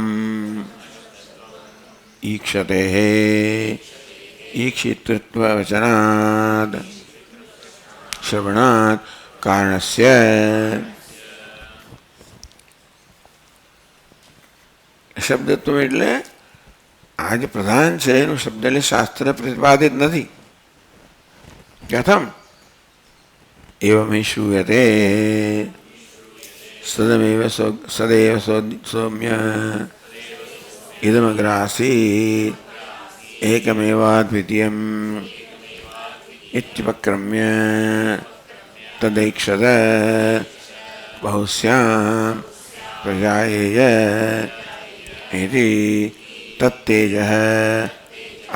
ઈક્ષતે ઈક્ષિતૃત્વ વચનાદ શ્રવણાત કારણસ્ય. શબ્દત્વ એટલે આ જે પ્રધાન છે એનું શબ્દ એટલે શાસ્ત્ર પ્રતિપાદિત નથી. કથમ એવમ હિ શ્રૂયતે સદૈવ સૌમ્ય ઇદમગ્રાસીત એકમેવાદ્વિતીયમ ઇત્યુપક્રમ્ય તદૈક્ષત બહુસ્યામ પ્રજાયેય ઇતિ તત્તેજઃ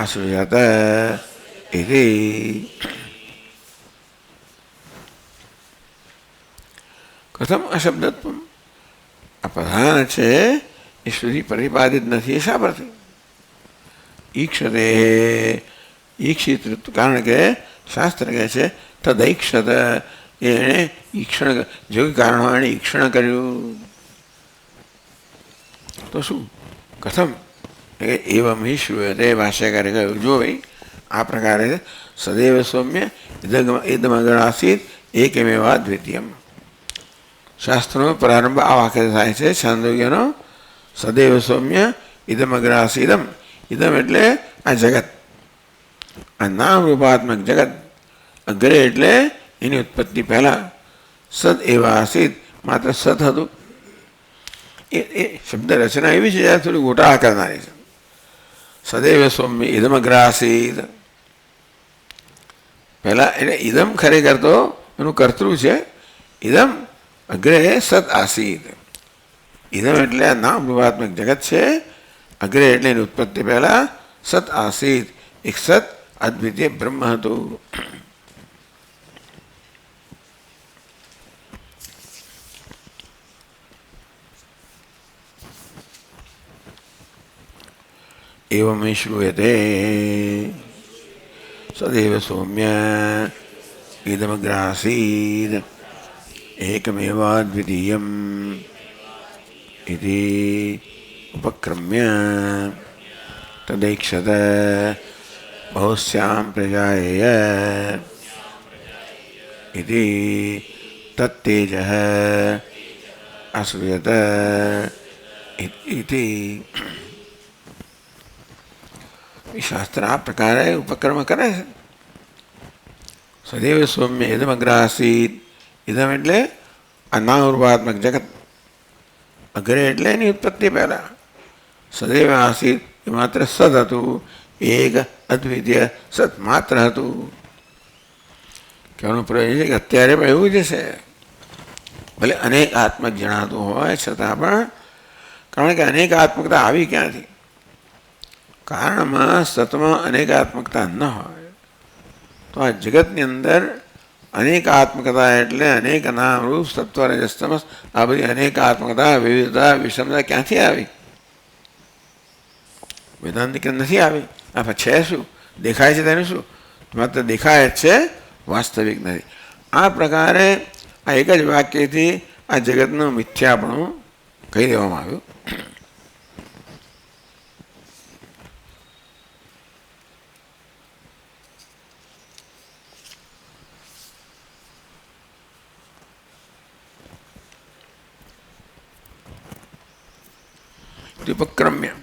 અસૃજત ઇતિ. કથમ અશબ્દત્વ. આ પ્રધાન છે એ સુધી પ્રતિપાદિત નથી. એ શા પરથી? ઈક્ષતે ઈક્ષિત. કારણ કે શાસ્ત્ર કહે છે તદૈક્ષત એણે ઈક્ષણ જો કારણ એણે ઈક્ષણ કર્યું. તો શું? કથમ એવમ હિ શ્રૂયતે. ભાષ્યકારે કહ્યું જો ભાઈ આ પ્રકારે સદૈવ સૌમ્ય ઇદમગ્રાસીત એકમેવા દ્વિતીયમ. શાસ્ત્રનો પ્રારંભ આ વાક્ય થાય છે છાંદોગ્યનો. સદૈવ સૌમ્ય ઇદમગ્રાસીદમ. ઇદમ એટલે આ જગત, આ નામ રૂપાત્મક જગત. અગ્રે એટલે એની ઉત્પત્તિ પહેલા. સદ એવા આસિત, માત્ર સત હતું. એ શબ્દ રચના એવી છે જ્યારે થોડી ગોટાળા કરનારી છે. સદૈવ સૌમ્ય ઇદમગ્રાસીદ પહેલા એટલે ઇદમ ખરેખર તો એનું કર્તૃ છે. ઇદમ અગ્રે સત આસીદ. ઇદમ એટલે આ નામ રૂપાત્મક જગત છે. અગ્રે એટલે એની ઉત્પત્તિ પહેલા સત આસીદ, એક સત અદ્વિતીય બ્રહ્મ હતું. एवं श्रूयते सदैव सौम्य इदमग्रासीद एकमेवाद्वितीयम् इति उपक्रम्य तदैक्षत बहुस्यां प्रजायेय इति तत्तेजः अश्रूयत इति. શાસ્ત્ર આ પ્રકારે ઉપક્રમ કરે છે. સદૈવ સૌમ્ય ઇદમગ્રાસીદ. ઇદમ એટલે આ નામરૂપાત્મક જગત. અગ્રે એટલે એની ઉત્પત્તિ પહેલા. સદૈવ આસીદ એ માત્ર સદ હતું, એક અદ્વિતીય સત માત્ર હતું. કહેવાનું પ્રયોજન છે કે અત્યારે પણ એવું જ છે. ભલે અનેક આત્મક જણાતું હોય છતાં પણ, કારણ કે અનેક આત્મકતા આવી ક્યાંથી? કારણમાં સતમાં અનેકાત્મકતા ન હોય તો આ જગતની અંદર અનેકાત્મકતા એટલે અનેક નામ રૂપ સત્વ રજસ તમસ, આ બધી અનેકાત્મકતા, વિવિધતા, વિષમતા ક્યાંથી આવી? વેદાંતિક નથી આવી. આ છે શું? દેખાય છે તેનું શું? માત્ર દેખાય જ છે, વાસ્તવિક નથી. આ પ્રકારે આ એક જ વાક્યથી આ જગતનું મિથ્યાપણું કહી દેવામાં આવ્યું. उपक्रम्य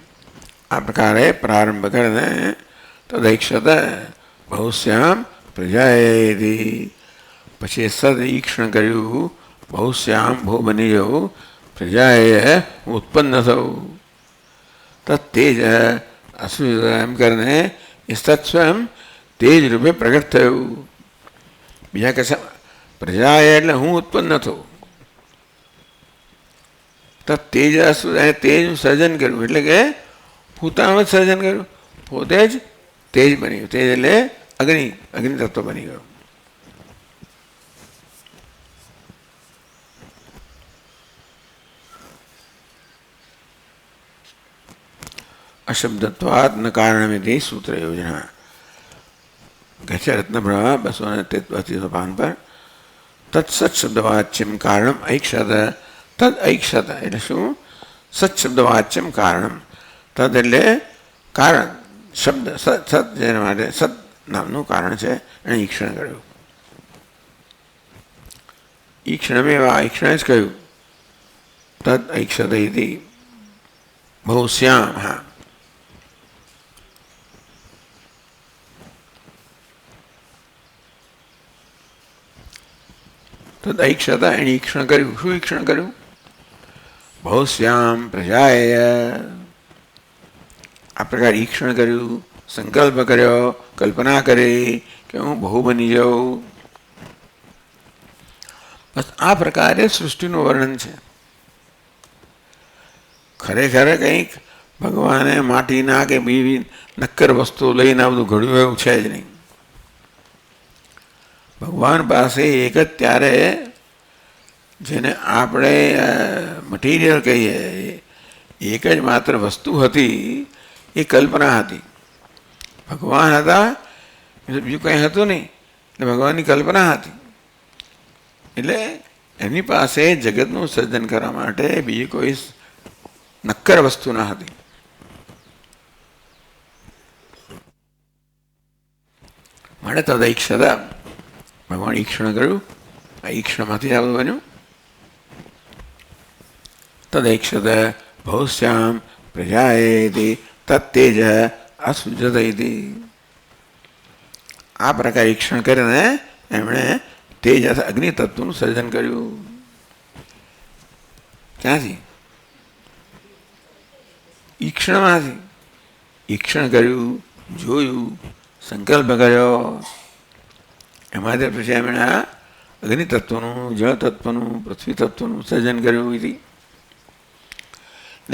આ પ્રકારે પ્રારંભ કરીને તદૈક્ષત બહુશ્યામ પ્રજાએથી, પછી સદ ઈક્ષણ કર્યું, બહુશ્યામ બહુ બની જવું, પ્રજાએ ઉત્પન્ન થવું. તત્તેજ અસુર એમ કરીને એ સત સ્વયં તેજ રૂપે પ્રગટ થયું. બીજા કશા પ્રજાએ એટલે હું ઉત્પન્ન થવું. તેજ તેજનું સર્જન કર્યું એટલે કે પોતાનું જ સર્જન કર્યું, પોતે જ તેજ બન્યું. તેજ એટલે અગ્નિ, અગ્નિ તત્વ બની ગયું. અશબ્દત્વાદ ન કારણમિતિ સૂત્ર યોજના કહે છે રત્નપ્રભા 233 પાન પર. તત્સત શબ્દવાચ્યમ કારણમ ઐક્ષત. તદ ઐક્ષત એટલે શું? સત શબ્દવાચ્યમ કારણમ. તદ એટલે કારણ, શબ્દ સત જેના માટે સત નામનું કારણ છે, એને ઈક્ષણ કર્યું. ઈક્ષણમેવા ઈક્ષણે જ કહ્યું. તદ ઐક્ષત ઇતિ બહુશ્યામ. હા, તદ ઐક્ષત એને ઈક્ષણ કર્યું. શું ઈક્ષણ કર્યું? બહુશ્યામ પ્રજાએ. આ પ્રકાર ઈક્ષણ કર્યું, સંકલ્પ કર્યો, કલ્પના કરી કે હું બહુ બની જાઉં. બસ આ પ્રકારે સૃષ્ટિનું વર્ણન છે. ખરેખર કંઈક ભગવાને માટીના કે બીજી નક્કર વસ્તુ લઈને આ બધું ઘડ્યું એવું છે જ નહીં. ભગવાન પાસે એક જ ત્યારે જેને આપણે મટીરિયલ કહીએ, એક જ માત્ર વસ્તુ હતી, એ કલ્પના હતી. ભગવાન હતા બીજું કંઈ હતું નહીં, એટલે ભગવાનની કલ્પના હતી. એટલે એમની પાસે જગતનું સર્જન કરવા માટે બીજી કોઈ નક્કર વસ્તુ ન હતી. માટે તદૈક્ષત ભગવાન ઈક્ષણ કર્યું, આ ઈક્ષણમાંથી આ બધું બન્યું. તદૈક્ષત ભૌશ્યામ પ્રજાએતિ તત્તેજ અસુજત ઇતિ. આ પ્રકારે ઈક્ષણ કરીને એમણે તેજ અગ્નિ તત્વનું સર્જન કર્યું. ક્યાંથી? ઈક્ષણમાંથી. ઈક્ષણ કર્યું, જોયું, સંકલ્પ કર્યો, એમાંથી પછી એમણે આ અગ્નિ તત્વનું, જળ તત્વનું, પૃથ્વી તત્વનું સર્જન કર્યું. એટલે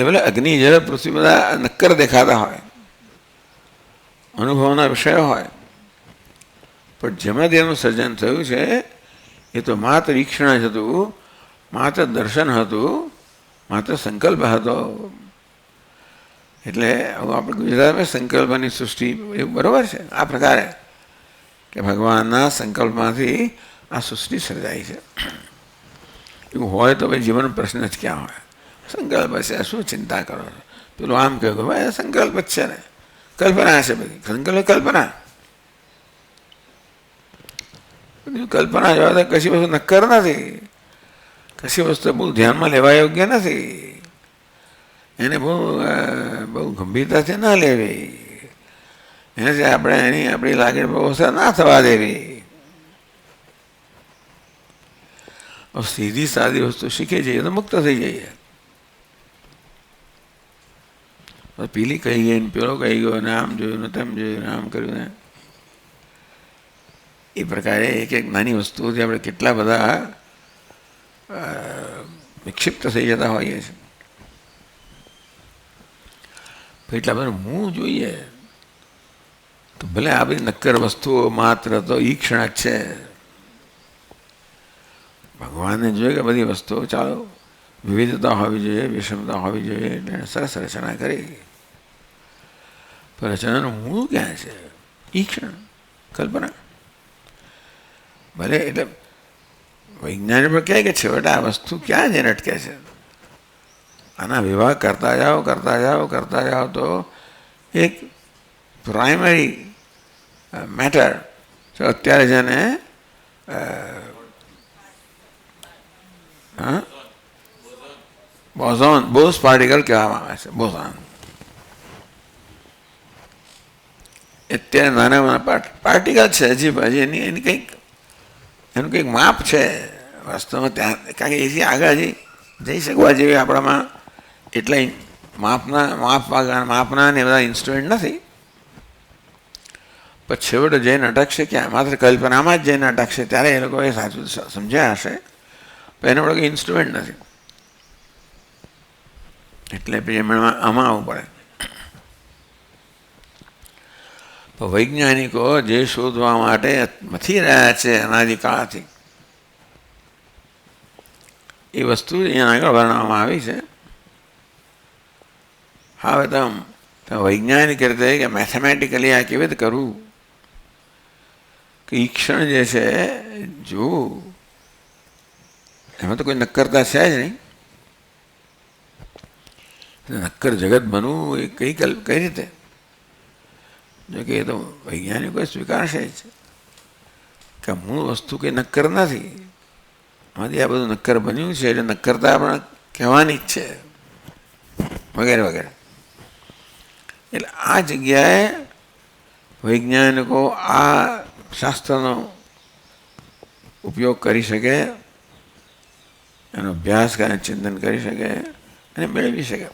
ભલે અગ્નિ, જળ, પૃથ્વી બધા નક્કર દેખાતા હોય, અનુભવના વિષયો હોય, પણ જેમાંથી એનું સર્જન થયું છે એ તો માત્ર ઈક્ષણ જ હતું, માત્ર દર્શન હતું, માત્ર સંકલ્પ હતો. એટલે આપણે ગુજરાતમાં સંકલ્પની સૃષ્ટિ એવું બરાબર છે. આ પ્રકારે કે ભગવાનના સંકલ્પમાંથી આ સૃષ્ટિ સર્જાય છે. એવું હોય તો ભાઈ જીવનનો પ્રશ્ન જ ક્યાં હોય? સંકલ્પ છે, શું ચિંતા કરો છો? પેલું આમ કહ્યું કે ભાઈ સંકલ્પ જ છે ને, કલ્પના છે બધી. સંકલ્પ કલ્પના, બધી કલ્પના જોવા તો કશી વસ્તુ નક્કર નથી, કશી વસ્તુ બહુ ધ્યાનમાં લેવા યોગ્ય નથી, એને બહુ ગંભીરતાથી ના લેવી, એનાથી આપણે એની આપણી લાગણી બહુ અસર ના થવા દેવી. સીધી સાદી વસ્તુ શીખી જઈએ તો મુક્ત થઈ જઈએ. પેલી કહી ગઈ ને પેલો કહી ગયો ને આમ જોયું ને તેમ જોયું ને આમ કર્યું ને, એ પ્રકારે એક એક નાની વસ્તુઓથી આપણે કેટલા બધા વિક્ષિપ્ત થઈ જતા હોઈએ છીએ. એટલા બધા હું જોઈએ તો ભલે આ બધી નક્કર વસ્તુઓ માત્ર તો ઈક્ષણ જ છે. ભગવાનને જોઈએ કે બધી વસ્તુઓ ચાલો વિવિધતા હોવી જોઈએ, વિષમતા હોવી જોઈએ, એટલે સરસ રચના કરી. પણ રચનાનું મૂળ ક્યાં છે? ઈક્ષણ, કલ્પના. ભલે એટલે વૈજ્ઞાનિક પણ કહે કે છેવટે આ વસ્તુ ક્યાં જઈને અટકે છે? આના વિભાગ કરતા જાઓ કરતા જાઓ કરતા જાઓ તો એક પ્રાઇમરી મેટર અત્યારે જેને બોઝોન, બોઝ પાર્ટિકલ કહેવામાં આવે છે. બોઝોન અત્યારે નાના નાના પાર્ટિકલ છે. હજી એની કંઈક એનું કંઈક માપ છે વાસ્તવમાં ત્યાં, કારણ કે એથી આગળ હજી જઈ શકવા જેવી આપણામાં એટલા માપના ને બધા ઇન્સ્ટ્રુમેન્ટ નથી. પણ છેવટે જઈને અટકશે ક્યાં? માત્ર કલ્પનામાં જ જઈને અટકશે. ત્યારે એ લોકોએ સાચું સમજ્યા હશે, પણ એનો બધો ઇન્સ્ટ્રુમેન્ટ નથી. એટલે પછી એમણે આમાં આવવું પડે. પણ વૈજ્ઞાનિકો જે શોધવા માટે મથી રહ્યા છે અનાદિકાળથી, એ વસ્તુ અહીંયા આગળ વર્ણવવામાં આવી છે. હવે તમે વૈજ્ઞાનિક રીતે કે મેથેમેટિકલી આ કેવી રીતે કરવું કે ઈક્ષણ જે છે જોવું, એમાં તો કોઈ નક્કરતા છે જ નહીં. નક્કર જગત બનવું એ કઈ રીતે? જો કે એ તો વૈજ્ઞાનિકો સ્વીકારશે જ કે મૂળ વસ્તુ કંઈ નક્કર નથી, આમાંથી આ બધું નક્કર બન્યું છે, એટલે નક્કરતા પણ કહેવાની જ છે, વગેરે વગેરે. એટલે આ જગ્યાએ વૈજ્ઞાનિકો આ શાસ્ત્રનો ઉપયોગ કરી શકે, એનો અભ્યાસ કરીને ચિંતન કરી શકે અને મેળવી શકે.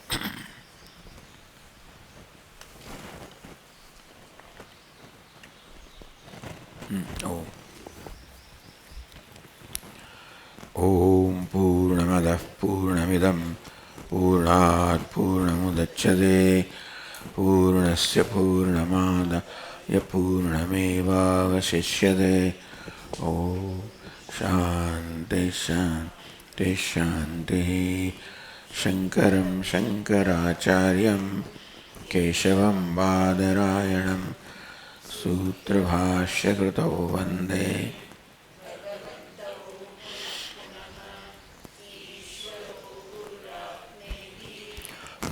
ઓમ પૂર્ણમદઃ પૂર્ણમિદં પૂર્ણાત પૂર્ણમુદચ્યતે પૂર્ણસ્ય પૂર્ણમાદાય પૂર્ણમેવાવશિષ્યતે. ઓમ શાંતિ શાંતિ શાંતિ. શંકરં શંકરાચાર્યં કેશવં બાદરાયણં સૂત્રભાષ્યકૃતૌ વંદે.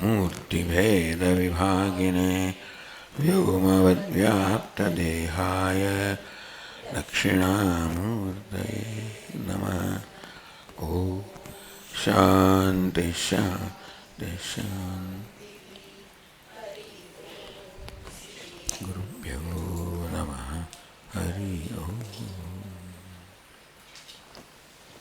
મૂર્તિભેદવિભાગિને વ્યોમવદ્વ્યાપ્તદેહાય दक्षिणामूर्तये नमः। ओम शांति शांति शांति। गुरुभ्यो नमः। हरि ओम।